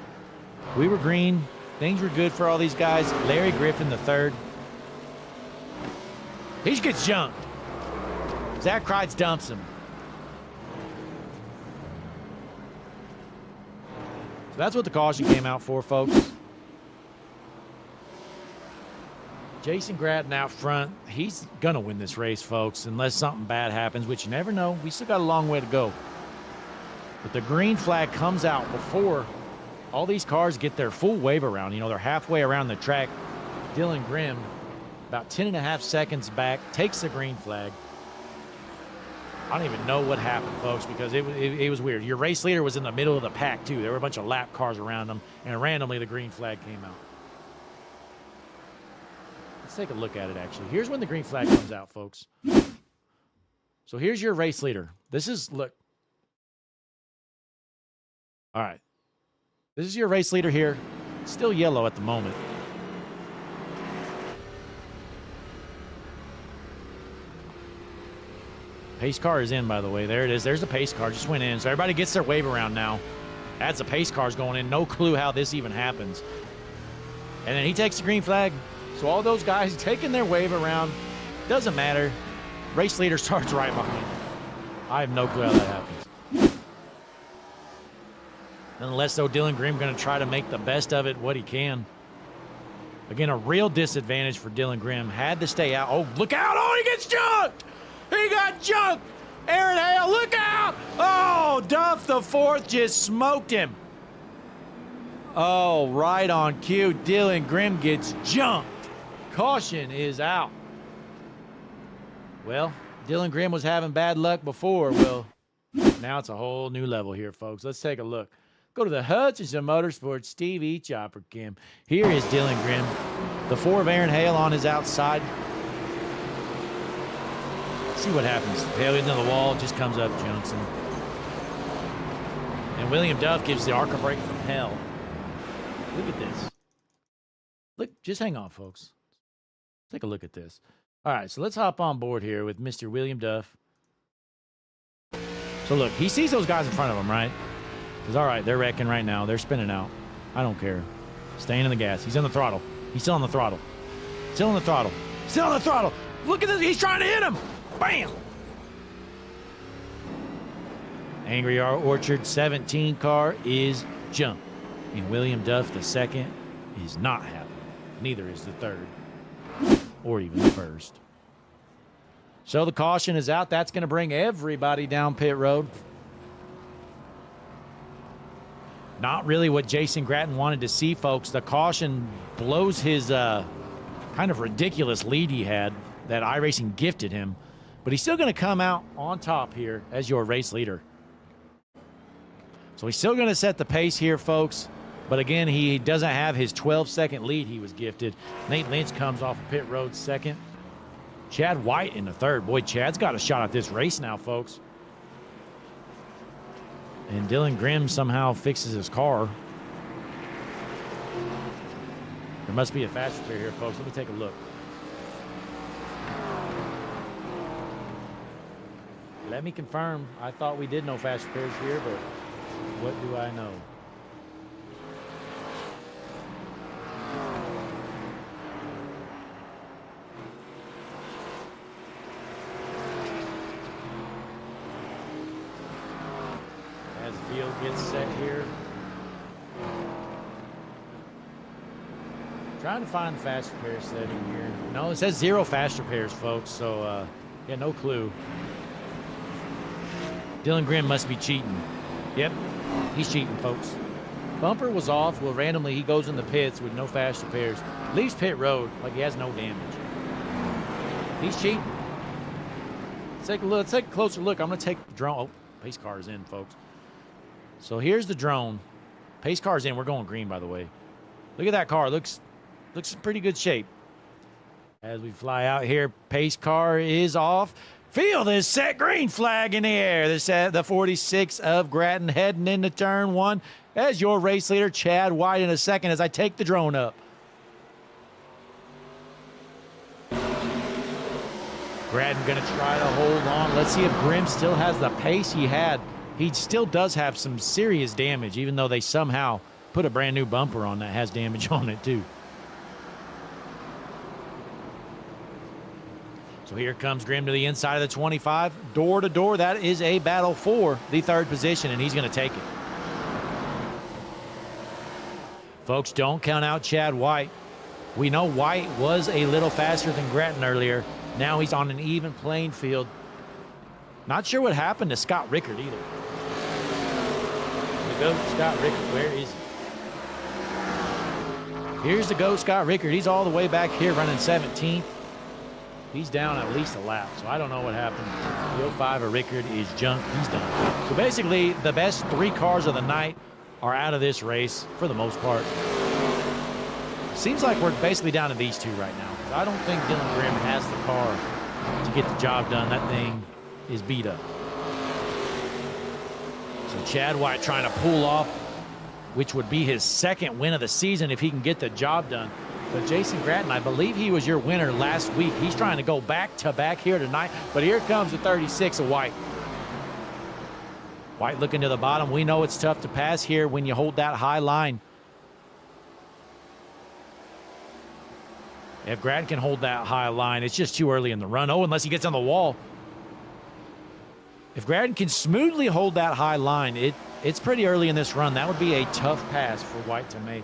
Speaker 1: We were green. Things were good for all these guys. Larry Griffin, the 3rd. He gets jumped. Zach Kreitz dumps him. So that's what the caution came out for, folks. Jason Grattan out front. He's going to win this race, folks, unless something bad happens, which you never know. We still got a long way to go. But the green flag comes out before all these cars get their full wave around. You know, they're halfway around the track. Dylan Grimm, about 10.5 seconds back, takes the green flag. I don't even know what happened, folks, because it was weird. Your race leader was in the middle of the pack, too. There were a bunch of lap cars around him, and randomly the green flag came out. Let's take a look at it, actually. Here's when the green flag comes out, folks. So here's your race leader. This is, look. All right. This is your race leader here. It's still yellow at the moment. Pace car is in, by the way. There it is. There's the pace car. Just went in. So everybody gets their wave around now. As the pace car's going in. No clue how this even happens. And then he takes the green flag. So all those guys taking their wave around. Doesn't matter. Race leader starts right behind him. I have no clue how that happens. Nonetheless, though, Dylan Grimm going to try to make the best of it what he can. Again, a real disadvantage for Dylan Grimm. Had to stay out. Oh, look out. Oh, he gets junked. He got junked. Aaron Hale, look out. Oh, Duff the 4th just smoked him. Oh, right on cue. Dylan Grimm gets jumped. Caution is out. Well, Dylan Grimm was having bad luck before. Well, now it's a whole new level here, folks. Let's take a look. Go to the Hutchinson Motorsports TV Chopper Cam. Here is Dylan Grimm. The 4 of Aaron Hale on his outside. See what happens. Tail into the wall, just comes up, jumps him. And William Duff gives the ARCA break from hell. Look at this. Look, just hang on, folks. Take a look at this. All right, so let's hop on board here with Mr. William Duff. So look, he sees those guys in front of him, right? Because, all right, they're wrecking right now. They're spinning out. I don't care. Staying in the gas. He's on the throttle. He's still on the throttle. Still on the throttle. Still on the throttle. Look at this. He's trying to hit him. Bam! Angry Orchard 17 car is jumped. And William Duff, the 2nd, is not happy. Neither is the 3rd. Or even the 1st. So the caution is out. That's going to bring everybody down pit road. Not really what Jason Grattan wanted to see, folks. The caution blows his kind of ridiculous lead he had that iRacing gifted him. But he's still going to come out on top here as your race leader. So he's still going to set the pace here, folks. But again, he doesn't have his 12-second lead he was gifted. Nate Lynch comes off of pit road 2nd. Chad White in the 3rd. Boy, Chad's got a shot at this race now, folks. And Dylan Grimm somehow fixes his car. There must be a fast repair here, folks. Let me take a look. Let me confirm. I thought we did no fast repairs here, but what do I know? We'll get set here. Trying to find the fast repair setting here. No, it says 0 fast repairs, folks. So, yeah, no clue. Dylan Grimm must be cheating. Yep, he's cheating, folks. Bumper was off. Well, randomly he goes in the pits with no fast repairs. Leaves pit road like he has no damage. He's cheating. Let's take a look. Let's take a closer look. I'm going to take the drone. Oh, pace car is in, folks. So here's the drone. Pace car's in. We're going green, by the way. Look at that car. Looks in pretty good shape. As we fly out here, pace car is off. Feel this set green flag in the air. This the 46 of Grattan heading into turn 1 as your race leader, Chad White, in a second as I take the drone up. Grattan going to try to hold on. Let's see if Grimm still has the pace he had. He still does have some serious damage, even though they somehow put a brand new bumper on that has damage on it too. So here comes Grimm to the inside of the 25. Door to door, that is a battle for the 3rd position, and he's going to take it. Folks, don't count out Chad White. We know White was a little faster than Grattan earlier. Now he's on an even playing field. Not sure what happened to Scott Rickard either. The GOAT, Scott Rickard, where is he? Here's the GOAT, Scott Rickard. He's all the way back here running 17th. He's down at least a lap, so I don't know what happened. The 05 of Rickard is junk. He's done. So basically, the best 3 cars of the night are out of this race for the most part. Seems like we're basically down to these 2 right now. I don't think Dylan Grimm has the car to get the job done. That thing is beat up. So Chad White trying to pull off, which would be his 2nd win of the season if he can get the job done. But Jason Grattan, I believe he was your winner last week. He's trying to go back-to-back here tonight. But here comes the 36 of White. White looking to the bottom. We know it's tough to pass here when you hold that high line. If Grattan can hold that high line, it's just too early in the run. Oh, unless he gets on the wall. If Grattan can smoothly hold that high line, it's pretty early in this run. That would be a tough pass for White to make.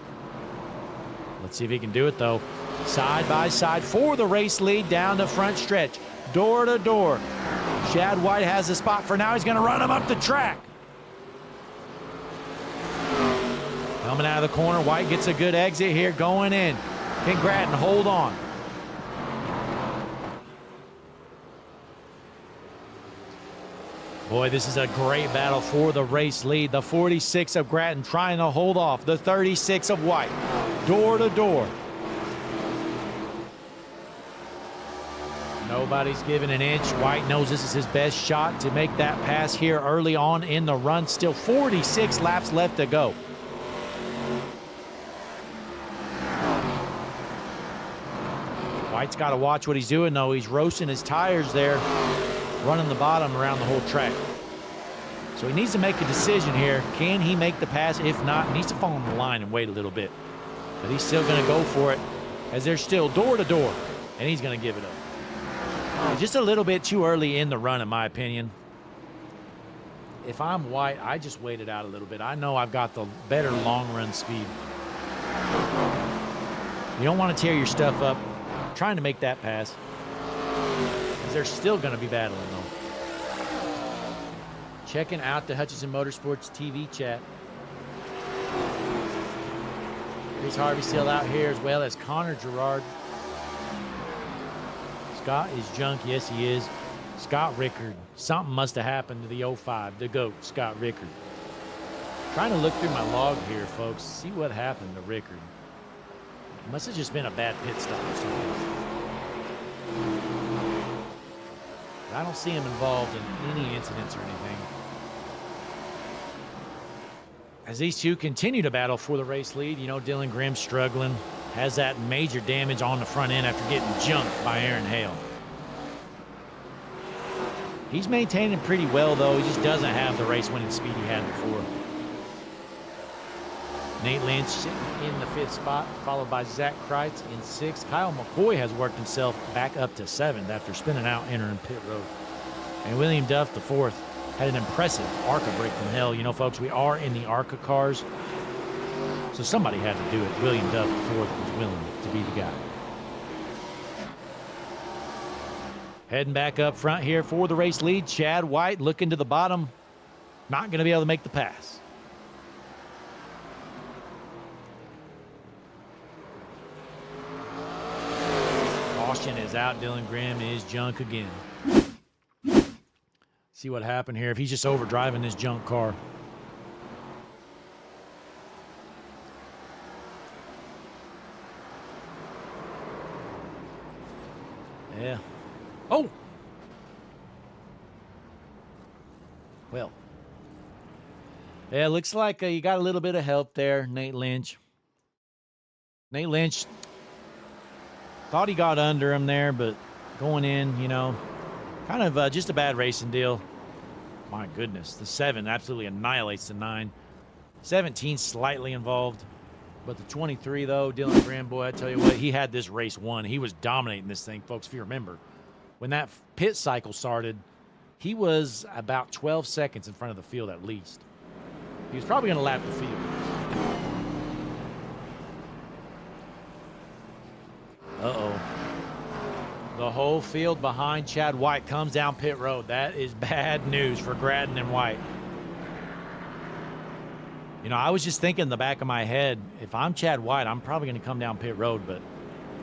Speaker 1: Let's see if he can do it, though. Side by side for the race lead down the front stretch. Door to door. Chad White has the spot for now. He's going to run him up the track. Coming out of the corner, White gets a good exit here going in. Can Grattan hold on? Boy, this is a great battle for the race lead. The 46 of Grattan trying to hold off the 36 of White. Door to door. Nobody's giving an inch. White knows this is his best shot to make that pass here early on in the run. Still 46 laps left to go. White's got to watch what he's doing, though. He's roasting his tires there, running the bottom around the whole track. So he needs to make a decision here. Can he make the pass? If not, he needs to fall on the line and wait a little bit. But he's still going to go for it as they're still door to door, and he's going to give it up. Just a little bit too early in the run, in my opinion. If I'm White, I just wait it out a little bit. I know I've got the better long run speed. You don't want to tear your stuff up trying to make that pass, because they're still going to be battling, though. Checking out the Hutchinson Motorsports TV chat. Chris Harvey still out here, as well as Connor Gerard. Scott is junk. Yes, he is. Scott Rickard. Something must have happened to the 05, the GOAT, Scott Rickard. Trying to look through my log here, folks, see what happened to Rickard. It must have just been a bad pit stop or something. I don't see him involved in any incidents or anything. As these 2 continue to battle for the race lead, you know, Dylan Grimm struggling, has that major damage on the front end after getting jumped by Aaron Hale. He's maintaining pretty well, though. He just doesn't have the race-winning speed he had before. Nate Lynch in the 5th spot, followed by Zach Kreitz in 6th. Kyle McCoy has worked himself back up to 7th after spinning out entering pit road. And William Duff, the 4th. Had an impressive ARCA break from hell. You know, folks, we are in the ARCA cars. So somebody had to do it. William Duff Ford was willing to be the guy. Heading back up front here for the race lead. Chad White looking to the bottom. Not going to be able to make the pass. Caution is out. Dylan Grimm is junk again. See what happened here. If he's just overdriving this junk car. Yeah. Oh! Well. Yeah, looks like you got a little bit of help there, Nate Lynch. Nate Lynch thought he got under him there, but going in, you know, kind of just a bad racing deal. My goodness, the 7 absolutely annihilates the 9. 17 slightly involved. But the 23, though, Dylan Grimm, boy, I tell you what, he had this race won. He was dominating this thing, folks, if you remember. When that pit cycle started, he was about 12 seconds in front of the field at least. He was probably going to lap the field. Uh-oh. The whole field behind Chad White comes down pit road. That is bad news for Gratton and White. You know, I was just thinking in the back of my head, if I'm Chad White, I'm probably going to come down pit road, but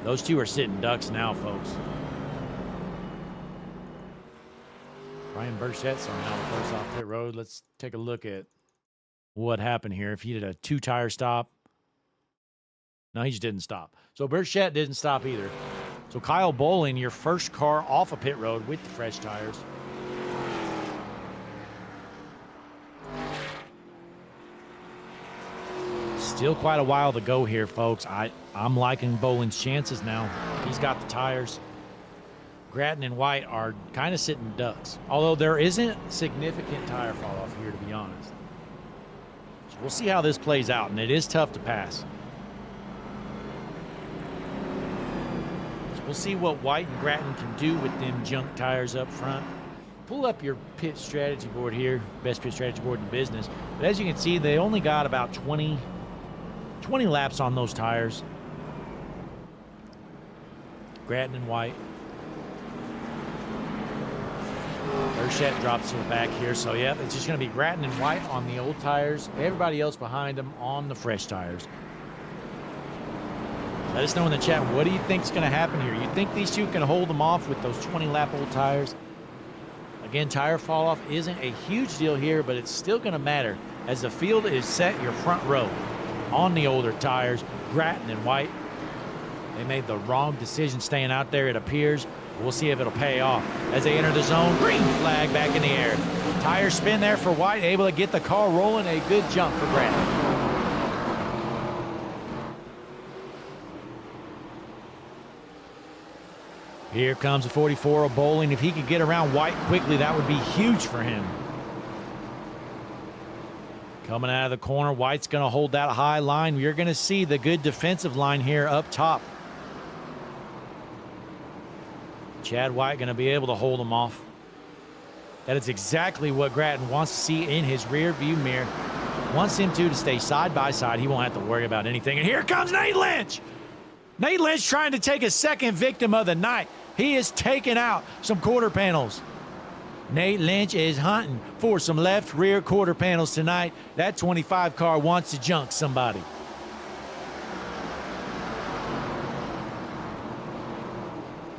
Speaker 1: those two are sitting ducks now, folks. Brian Burchett's on now first off pit road. Let's take a look at what happened here. If he did a 2-tire stop. No, he just didn't stop. So Burchett didn't stop either. So Kyle Bowling, your first car off of pit road with the fresh tires. Still quite a while to go here, folks. I'm liking Bowling's chances now. He's got the tires. Gratton and White are kind of sitting ducks. Although there isn't significant tire fall off here, to be honest. So we'll see how this plays out, and it is tough to pass. So we'll see what White and Gratton can do with them junk tires up front. Pull up your pit strategy board here, best pit strategy board in the business. But as you can see, they only got about 20 laps on those tires. Gratton and White. Burchett drops to the back here. So, yeah, it's just going to be Gratton and White on the old tires. Everybody else behind them on the fresh tires. Let us know in the chat, what do you think is going to happen here? You think these two can hold them off with those 20-lap old tires? Again, tire fall off isn't a huge deal here, but it's still going to matter. As the field is set, your front row on the older tires, Gratton and White, they made the wrong decision staying out there, it appears. We'll see if it'll pay off. As they enter the zone, green flag back in the air. Tire spin there for White, able to get the car rolling. A good jump for Gratton. Here comes the 44 of Bowling. If he could get around White quickly, that would be huge for him. Coming out of the corner, White's going to hold that high line. You're going to see the good defensive line here up top. Chad White going to be able to hold him off. That is exactly what Gratton wants to see in his rear view mirror. Wants him to stay side by side. He won't have to worry about anything. And here comes Nate Lynch. Nate Lynch trying to take a second victim of the night. He is taking out some quarter panels. Nate Lynch is hunting for some left rear quarter panels tonight. That 25 car wants to junk somebody.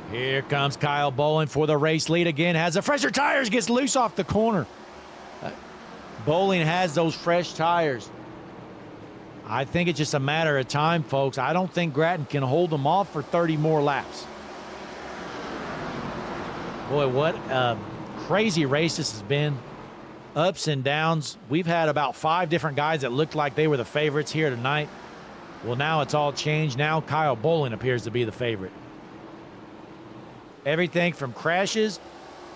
Speaker 1: Here comes Kyle Bowling for the race lead again. Has the fresher tires, gets loose off the corner. Bowling has those fresh tires. I think it's just a matter of time, folks. I don't think Gratton can hold them off for 30 more laps. Boy, what a crazy race this has been. Ups and downs. We've had about 5 different guys that looked like they were the favorites here tonight. Well, now it's all changed. Now Kyle Bowling appears to be the favorite. Everything from crashes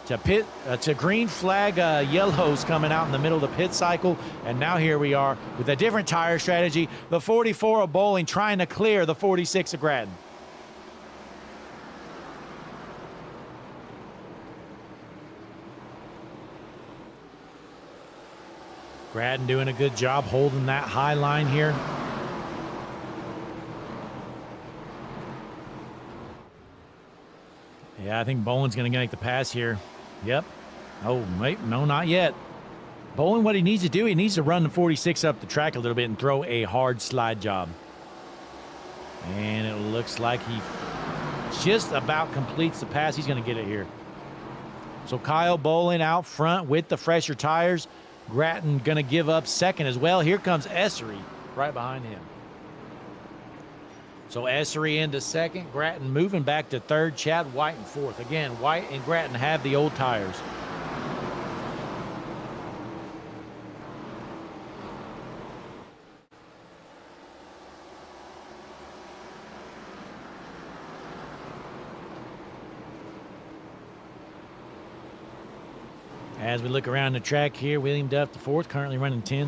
Speaker 1: to green flag yellows coming out in the middle of the pit cycle. And now here we are with a different tire strategy. The 44 of Bowling trying to clear the 46 of Gratton. Grattan doing a good job holding that high line here. Yeah, I think Boland's going to make the pass here. Yep. Oh, wait, no, not yet. Boland, what he needs to do, he needs to run the 46 up the track a little bit and throw a hard slide job. And it looks like he just about completes the pass. He's going to get it here. So Kyle Boland out front with the fresher tires. Grattan going to give up second as well. Here comes Essery right behind him. So Essery into second. Grattan moving back to third. Chad White in fourth. Again, White and Grattan have the old tires. As we look around the track here, William Duff, the fourth, currently running 10th.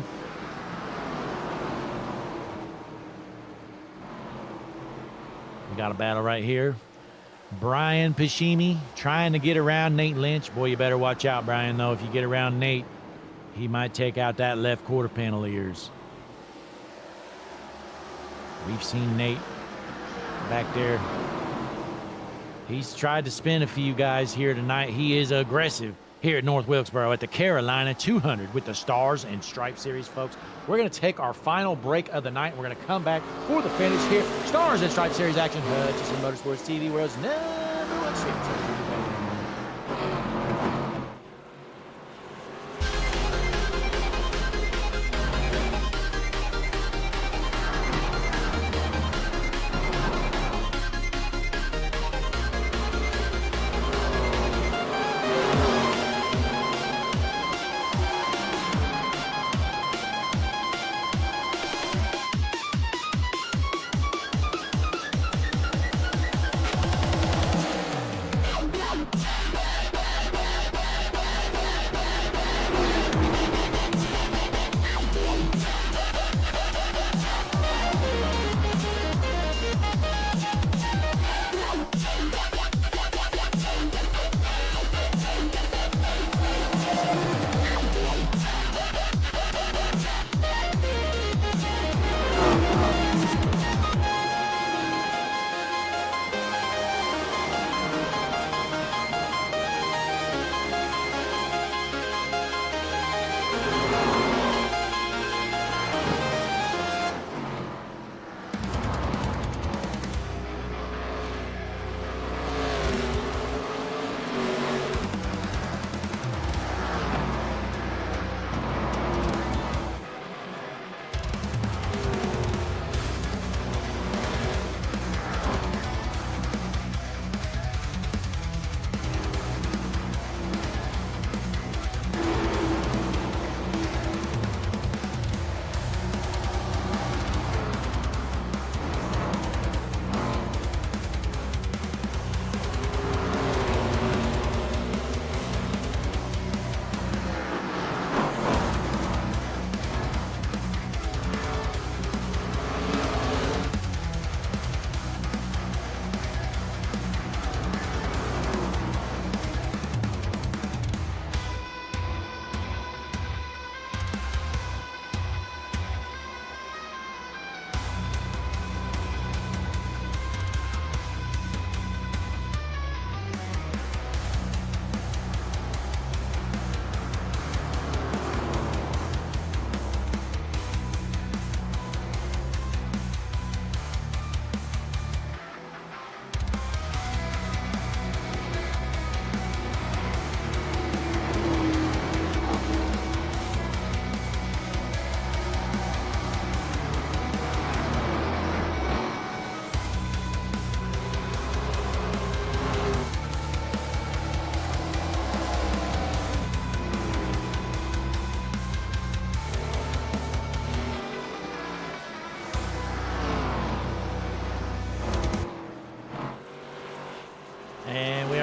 Speaker 1: We got a battle right here. Brian Pashimi trying to get around Nate Lynch. Boy, you better watch out, Brian, though. If you get around Nate, he might take out that left quarter panel of yours. We've seen Nate back there. He's tried to spin a few guys here tonight. He is aggressive here at North Wilkesboro at the Carolina 200 with the Stars and Stripes Series, folks. We're going to take our final break of the night. We're going to come back for the finish here. Stars and Stripes Series action. Hutchison Motorsports TV, world's number one series.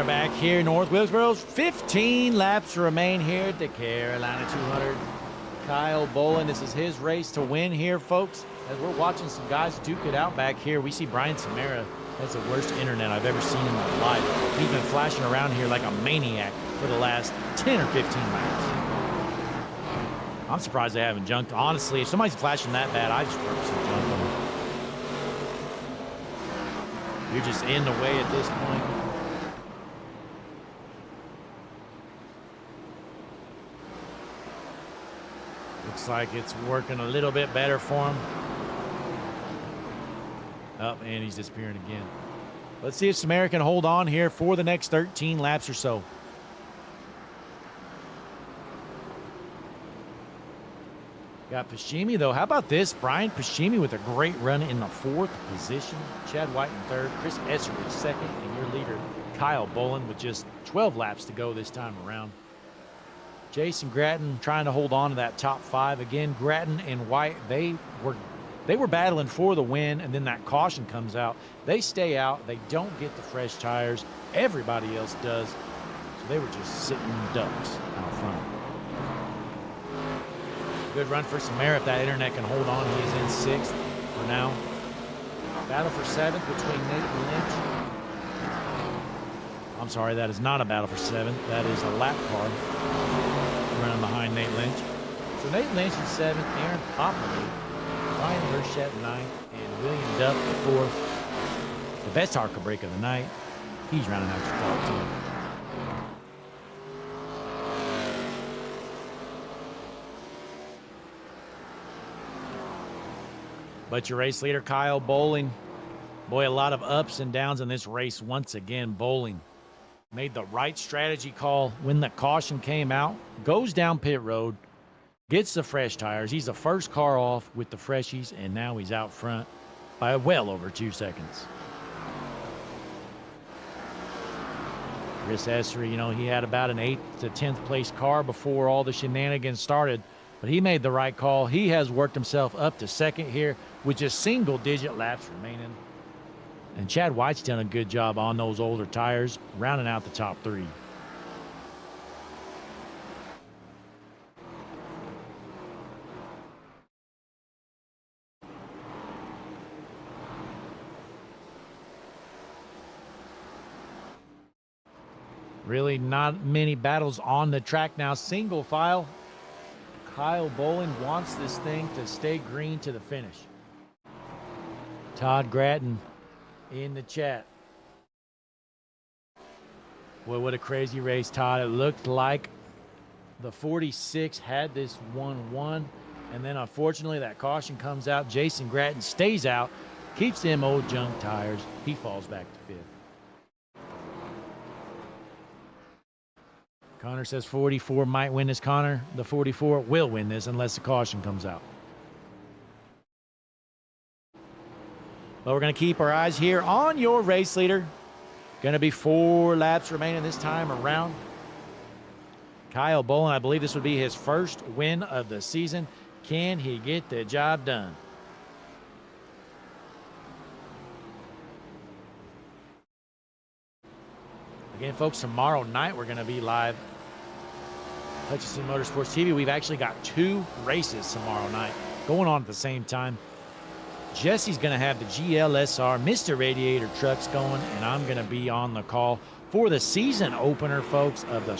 Speaker 1: Back here, North Wilkesboro. 15 laps remain here at the Carolina 200. Kyle Boland, this is his race to win here, folks. As we're watching some guys duke it out back here, we see Brian Samara. That's the worst internet I've ever seen in my life. He's been flashing around here like a maniac for the last 10 or 15 laps. I'm surprised they haven't junked. Honestly, if somebody's flashing that bad, I just purposely jump them. You're just in the way at this point. Looks like it's working a little bit better for him. Oh, and he's disappearing again. Let's see if Samara can hold on here for the next 13 laps or so. Got Pashimi, though. How about this? Brian Pashimi with a great run in the 4th position. Chad White in 3rd. Chris Esser in 2nd. And your leader, Kyle Bolin, with just 12 laps to go this time around. Jason Gratton trying to hold on to that top 5. Again, Gratton and White, they were battling for the win, and then that caution comes out. They stay out. They don't get the fresh tires. Everybody else does. So they were just sitting ducks out front. Good run for Samara. If that internet can hold on, he is in 6th for now. Battle for 7th between Nate and Lynch. I'm sorry, that is not a battle for 7th. That is a lap car running behind Nate Lynch. So Nate Lynch in 7th, Aaron Popley, Ryan Burchett 9th, and William Duff 4th. The best ARCA break of the night. He's rounding out your top 2. But your race leader, Kyle Bowling. Boy, a lot of ups and downs in this race once again. Bowling made the right strategy call when the caution came out. Goes down pit road, gets the fresh tires. He's the first car off with the freshies, and now he's out front by well over 2 seconds. Chris Essery, you know, he had about an 8th to 10th place car before all the shenanigans started. But he made the right call. He has worked himself up to 2nd here with just single-digit laps remaining. And Chad White's done a good job on those older tires, rounding out the top 3. Really not many battles on the track now. Single file. Kyle Bolin wants this thing to stay green to the finish. Todd Gratton in the chat. Boy, what a crazy race, Todd. It looked like the 46 had this one won, and then unfortunately that caution comes out. Jason Gratton stays out, keeps them old junk tires. He falls back to 5th. Connor says 44 might win this. Connor, the 44 will win this unless the caution comes out. But we're going to keep our eyes here on your race leader. Going to be 4 laps remaining this time around. Kyle Bolin, I believe this would be his first win of the season. Can he get the job done? Again, folks, tomorrow night we're going to be live. Hutchison Motorsports TV. We've actually got 2 races tomorrow night going on at the same time. Jesse's going to have the GLSR Mr. Radiator trucks going, and I'm going to be on the call for the season opener, folks, of the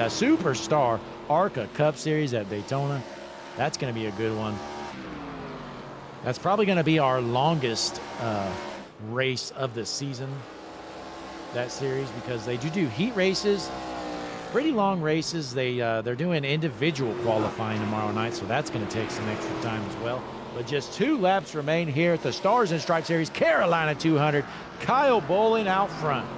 Speaker 1: Superstar ARCA Cup Series at Daytona. That's going to be a good one. That's probably going to be our longest race of the season, that series, because they do heat races, pretty long races. They're doing individual qualifying tomorrow night, so that's going to take some extra time as well. But just 2 laps remain here at the Stars and Stripes Series Carolina 200. Kyle Bolin out front.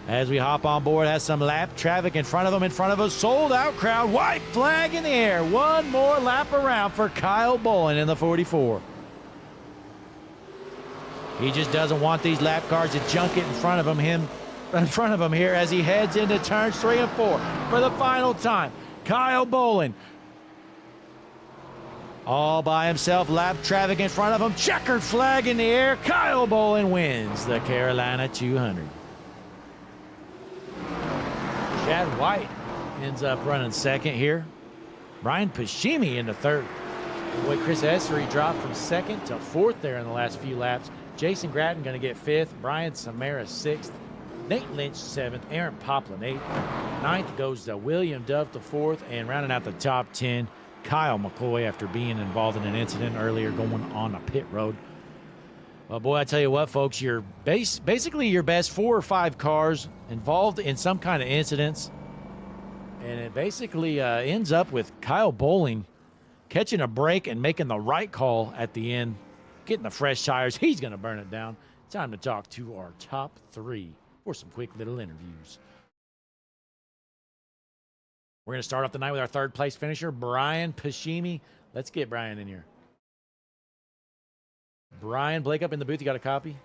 Speaker 1: As we hop on board, has some lap traffic in front of a sold-out crowd. White flag in the air. One more lap around for Kyle Bolin in the 44. He just doesn't want these lap cars to junk it in front of him here as he heads into turns 3 and 4 for the final time. Kyle Bolin all by himself, lap traffic in front of him, checkered flag in the air. Kyle Bolin wins the Carolina 200. Chad White ends up running 2nd here. Brian Pashimi in the 3rd. Boy, Chris Essery dropped from 2nd to 4th there in the last few laps. Jason Gratton going to get 5th. Brian Samara 6th. Nate Lynch 7th, Aaron Poplin 8th. 9th goes to William Dove to 4th, and rounding out the top 10, Kyle McCoy after being involved in an incident earlier going on a pit road. Well, boy, I tell you what, folks, basically your best 4 or 5 cars involved in some kind of incidents, and it basically ends up with Kyle Bowling catching a break and making the right call at the end, getting the fresh tires. He's going to burn it down. Time to talk to our top 3 for some quick little interviews. We're going to start off the night with our 3rd place finisher, Brian Pashimi. Let's get Brian in here. Brian, Blake up in the booth. You got a copy?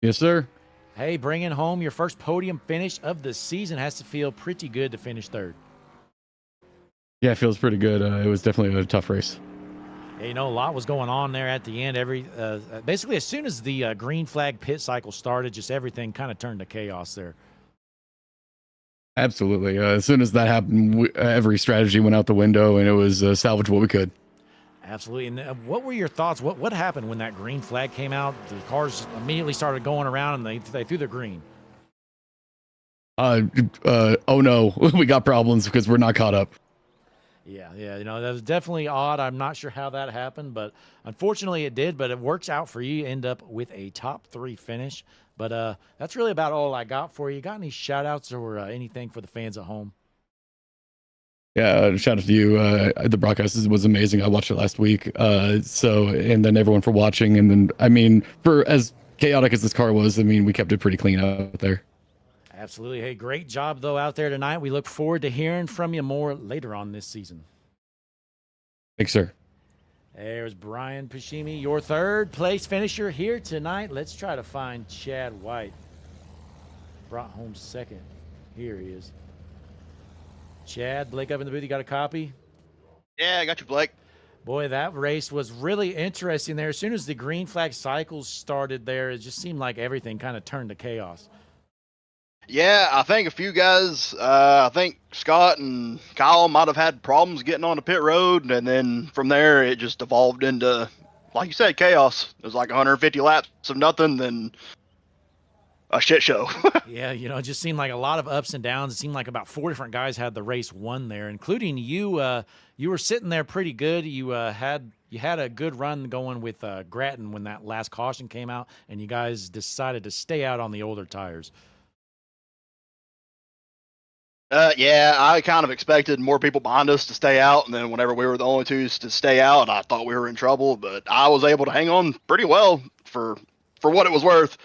Speaker 3: Yes, sir.
Speaker 1: Hey, bringing home your first podium finish of the season. Has to feel pretty good to finish 3rd.
Speaker 3: Yeah, it feels pretty good. It was definitely a tough race.
Speaker 1: Yeah, you know, a lot was going on there at the end. Basically, as soon as the green flag pit cycle started, just everything kind of turned to chaos there.
Speaker 3: Absolutely. As soon as that happened, every strategy went out the window, and it was salvage what we could.
Speaker 1: Absolutely. And what were your thoughts? What happened when that green flag came out? The cars immediately started going around, and they threw the green.
Speaker 3: Oh no, we got problems because we're not caught up.
Speaker 1: Yeah, you know, that was definitely odd. I'm not sure how that happened, but unfortunately it did, but it works out for you. You end up with a top 3 finish. But that's really about all I got for you. Got any shout-outs or anything for the fans at home?
Speaker 3: Yeah, shout out to you. The broadcast was amazing. I watched it last week. And then everyone for watching. And then, I mean, for as chaotic as this car was, I mean, we kept it pretty clean out there.
Speaker 1: Absolutely. Hey, great job, though, out there tonight. We look forward to hearing from you more later on this season.
Speaker 3: Thanks, sir.
Speaker 1: There's Brian Pashimi, your 3rd place finisher here tonight. Let's try to find Chad White. Brought home 2nd. Here he is. Chad, Blake up in the booth. You got a copy?
Speaker 4: Yeah, I got you, Blake.
Speaker 1: Boy, that race was really interesting there. As soon as the green flag cycles started there, it just seemed like everything kind of turned to chaos.
Speaker 4: Yeah, I think a few guys, I think Scott and Kyle might have had problems getting on the pit road, and then from there it just evolved into, like you said, chaos. It was like 150 laps of nothing, then a shit show.
Speaker 1: Yeah, you know, it just seemed like a lot of ups and downs. It seemed like about 4 different guys had the race won there, including you. You were sitting there pretty good. You had a good run going with Grattan when that last caution came out, and you guys decided to stay out on the older tires.
Speaker 4: Yeah, I kind of expected more people behind us to stay out, and then whenever we were the only 2 to stay out, I thought we were in trouble, but I was able to hang on pretty well for what it was worth.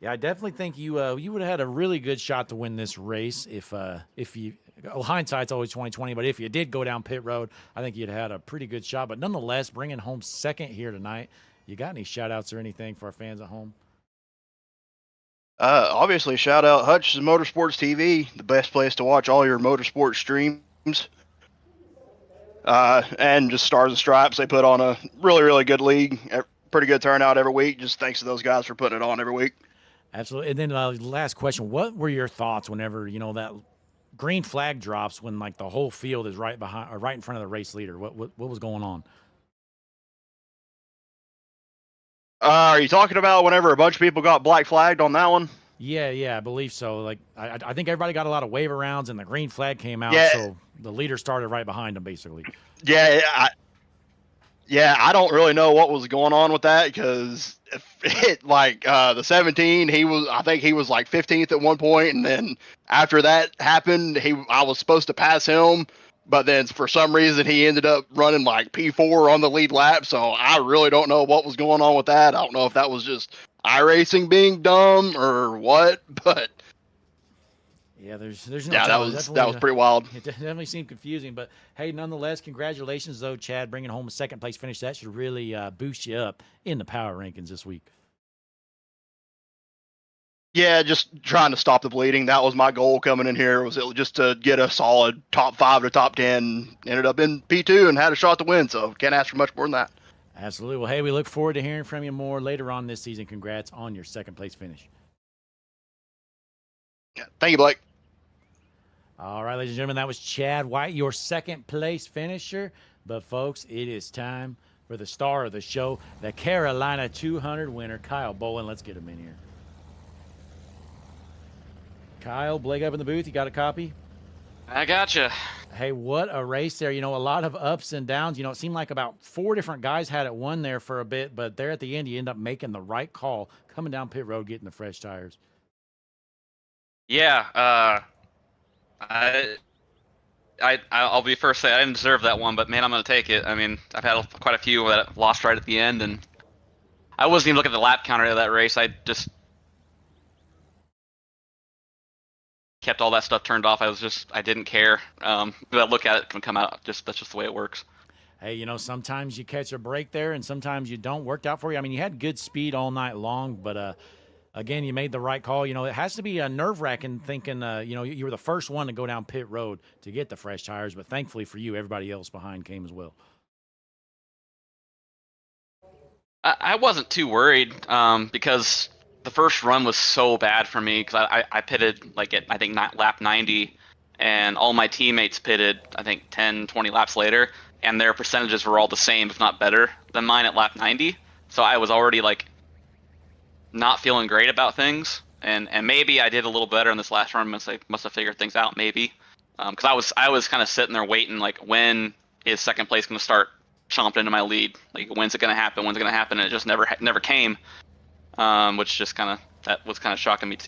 Speaker 1: Yeah, I definitely think you would have had a really good shot to win this race if you hindsight's always 20/20, but if you did go down pit road, I think you'd had a pretty good shot. But nonetheless, bringing home 2nd here tonight. You got any shout outs or anything for our fans at home?
Speaker 4: Obviously, shout out Hutchison Motorsports TV, the best place to watch all your motorsport streams. And just Stars and Stripes, they put on a really, really good league. Pretty good turnout every week. Just thanks to those guys for putting it on every week.
Speaker 1: Absolutely. And then last question, what were your thoughts whenever, you know, that green flag drops when like the whole field is right behind or right in front of the race leader? What was going on?
Speaker 4: Are you talking about whenever a bunch of people got black flagged on that one?
Speaker 1: Yeah, I believe so. Like, I think everybody got a lot of wave arounds, and the green flag came out,
Speaker 4: Yeah.
Speaker 1: so the leader started right behind him, basically.
Speaker 4: Yeah, I don't really know what was going on with that because the 17, I think he was like 15th at one point, and then after that happened, I was supposed to pass him, but then for some reason he ended up running like P4 on the lead lap. So I really don't know what was going on with that. I don't know if that was just iRacing being dumb or what, but
Speaker 1: yeah, there's no
Speaker 4: yeah,
Speaker 1: telling.
Speaker 4: that was pretty wild.
Speaker 1: It definitely seemed confusing, but hey, nonetheless, congratulations though, Chad, bringing home a 2nd place finish. That should really boost you up in the power rankings this week.
Speaker 4: Yeah, just trying to stop the bleeding. That was my goal coming in here, was just to get a solid top 5 to top 10. Ended up in P2 and had a shot to win, so can't ask for much more than that.
Speaker 1: Absolutely. Well, hey, we look forward to hearing from you more later on this season. Congrats on your 2nd place finish.
Speaker 4: Yeah, thank you, Blake.
Speaker 1: All right, ladies and gentlemen, that was Chad White, your 2nd place finisher. But, folks, it is time for the star of the show, the Carolina 200 winner, Kyle Bolin. Let's get him in here. Kyle, Blake up in the booth. You got a copy?
Speaker 5: I gotcha.
Speaker 1: Hey, what a race there. You know, a lot of ups and downs. You know, it seemed like about 4 different guys had it won there for a bit, but there at the end, you end up making the right call, coming down pit road, getting the fresh tires.
Speaker 5: Yeah, I'll be first to say I didn't deserve that one, but man, I'm gonna take it. I mean, I've had quite a few that lost right at the end, and I wasn't even looking at the lap counter of that race. I just kept all that stuff turned off. I didn't care. I look at it and come out. That's just the way it works.
Speaker 1: Hey, you know, sometimes you catch a break there, and sometimes you don't. Worked out for you. I mean, you had good speed all night long, but again, you made the right call. You know, it has to be nerve-wracking thinking, you know, you were the first one to go down pit road to get the fresh tires, but thankfully for you, everybody else behind came as well.
Speaker 5: I wasn't too worried because the first run was so bad for me because I pitted like at, I think, lap 90, and all my teammates pitted, I think, 10, 20 laps later, and their percentages were all the same, if not better, than mine at lap 90. So I was already like not feeling great about things, and maybe I did a little better in this last run. Must have figured things out, maybe, because I was kind of sitting there waiting, like, when is second place going to start chomping into my lead? Like, when's it going to happen? When's it going to happen? And it just never came, which just that was kind of shocking me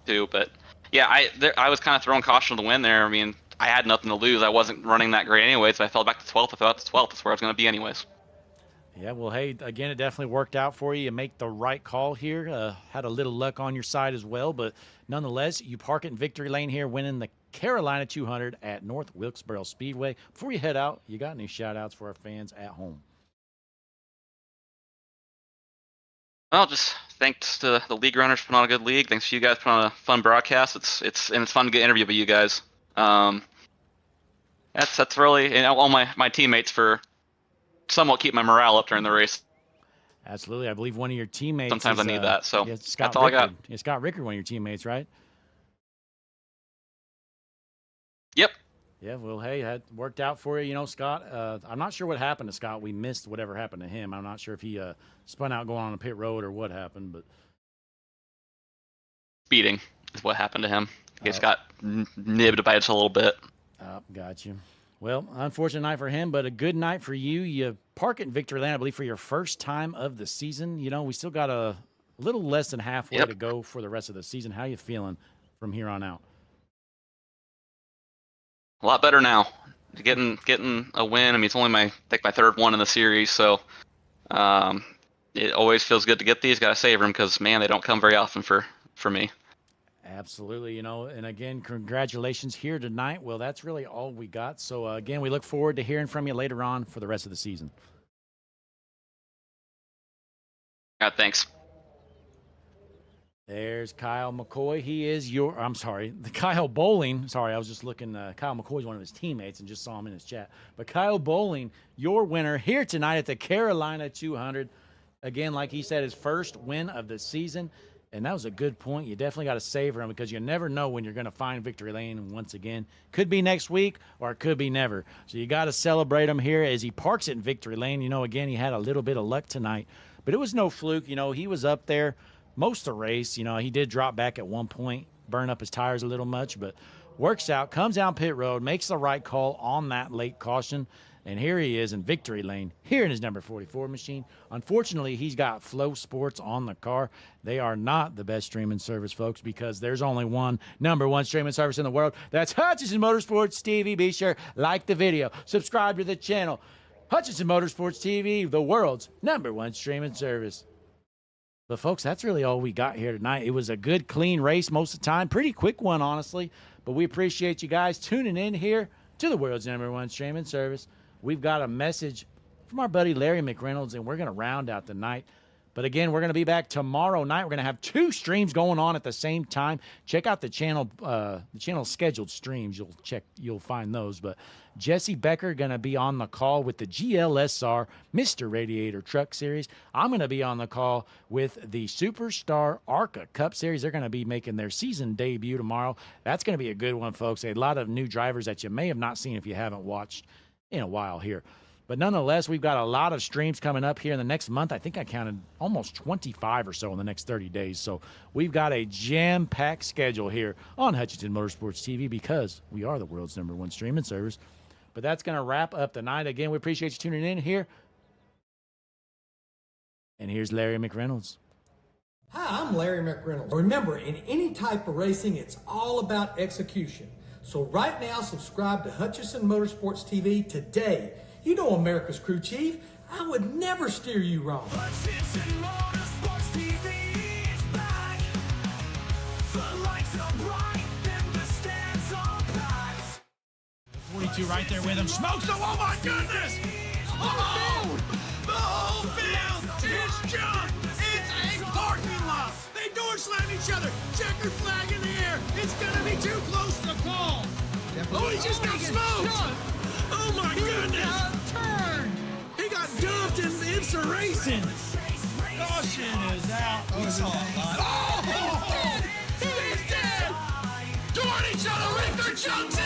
Speaker 5: too. But yeah, I was kind of throwing caution to the wind there. I mean, I had nothing to lose. I wasn't running that great anyway, so I fell back to 12th. I thought to 12th. That's where I was going to be anyways.
Speaker 1: Yeah, well, hey, again, it definitely worked out for you. You make the right call here. Had a little luck on your side as well, but nonetheless, you park it in victory lane here, winning the Carolina 200 at North Wilkesboro Speedway. Before you head out, you got any shout-outs for our fans at home?
Speaker 5: Well, just thanks to the league runners for putting on a good league. Thanks to you guys for putting on a fun broadcast. It's fun to get interviewed by you guys. That's really, and all my teammates for somewhat keep my morale up during the race.
Speaker 1: Absolutely. I believe one of your teammates
Speaker 5: Sometimes I need that, so
Speaker 1: yeah,
Speaker 5: that's all
Speaker 1: Rickard.
Speaker 5: I got.
Speaker 1: Yeah, Scott Rickard, one of your teammates, right?
Speaker 5: Yep.
Speaker 1: Yeah, well, hey, that worked out for you. You know, Scott, I'm not sure what happened to Scott. We missed whatever happened to him. I'm not sure if he spun out going on a pit road or what happened, but
Speaker 5: Speeding is what happened to him. He just got nibbed by it a little bit.
Speaker 1: Got you. Well, unfortunate night for him, but a good night for you. You park it in victory lane, I believe, for your first time of the season. You know, we still got a little less than halfway to go for the rest of the season. How you feeling from here on out?
Speaker 5: A lot better now. Getting a win. I mean, it's only my third one in the series, so it always feels good to get these. Got to savor them because, man, they don't come very often for me.
Speaker 1: Absolutely, you know, and again, congratulations here tonight. Well, that's really all we got. So, again, we look forward to hearing from you later on for the rest of the season.
Speaker 5: Thanks.
Speaker 1: There's Kyle McCoy. He is Kyle Bowling. Sorry, I was just looking. Kyle McCoy's one of his teammates and just saw him in his chat. But Kyle Bowling, your winner here tonight at the Carolina 200. Again, like he said, his first win of the season. And that was a good point. You definitely got to savor him because you never know when you're going to find victory lane once again. Could be next week or it could be never. So you got to celebrate him here as he parks it in victory lane. You know, again, he had a little bit of luck tonight, but it was no fluke. You know, he was up there most of the race. You know, he did drop back at one point, burn up his tires a little much, but works out, comes down pit road, makes the right call on that late caution. And here he is in victory lane, here in his number 44 machine. Unfortunately, he's got Flow Sports on the car. They are not the best streaming service, folks, because there's only one number one streaming service in the world. That's Hutchinson Motorsports TV. Be sure, like the video, subscribe to the channel. Hutchinson Motorsports TV, the world's number one streaming service. But, folks, that's really all we got here tonight. It was a good, clean race most of the time. Pretty quick one, honestly. But we appreciate you guys tuning in here to the world's number one streaming service. We've got a message from our buddy Larry McReynolds, and we're going to round out the night. But again, we're going to be back tomorrow night. We're going to have 2 streams going on at the same time. Check out the channel scheduled streams. You'll find those. But Jesse Becker going to be on the call with the GLSR Mr. Radiator Truck Series. I'm going to be on the call with the Superstar ARCA Cup Series. They're going to be making their season debut tomorrow. That's going to be a good one, folks. A lot of new drivers that you may have not seen if you haven't watched in a while here. But nonetheless, we've got a lot of streams coming up here in the next month. I think I counted almost 25 or so in the next 30 days. So we've got a jam-packed schedule here on Hutchinson Motorsports TV because we are the world's #1 streaming service. But that's going to wrap up the night. Again, we appreciate you tuning in here. And here's Larry McReynolds.
Speaker 2: Hi, I'm Larry McReynolds. Remember, in any type of racing, it's all about execution. So right now, subscribe to Hutchinson Motorsports TV today. You know America's crew chief. I would never steer you wrong.
Speaker 6: Hutchinson Motorsports TV is back. The lights are bright and the stands are packed.
Speaker 1: 42 right there with him. Smokes him. Oh, my goodness. Oh, the whole field is junk. It's a parking lot. They door slam each other. Checkered flag in the air. It's going to be too close to call. Oh, he just got smoked. Oh, my goodness. He got dumped in IMSA racing. Caution is out. Oh, he's dead. Toward each other with their chunks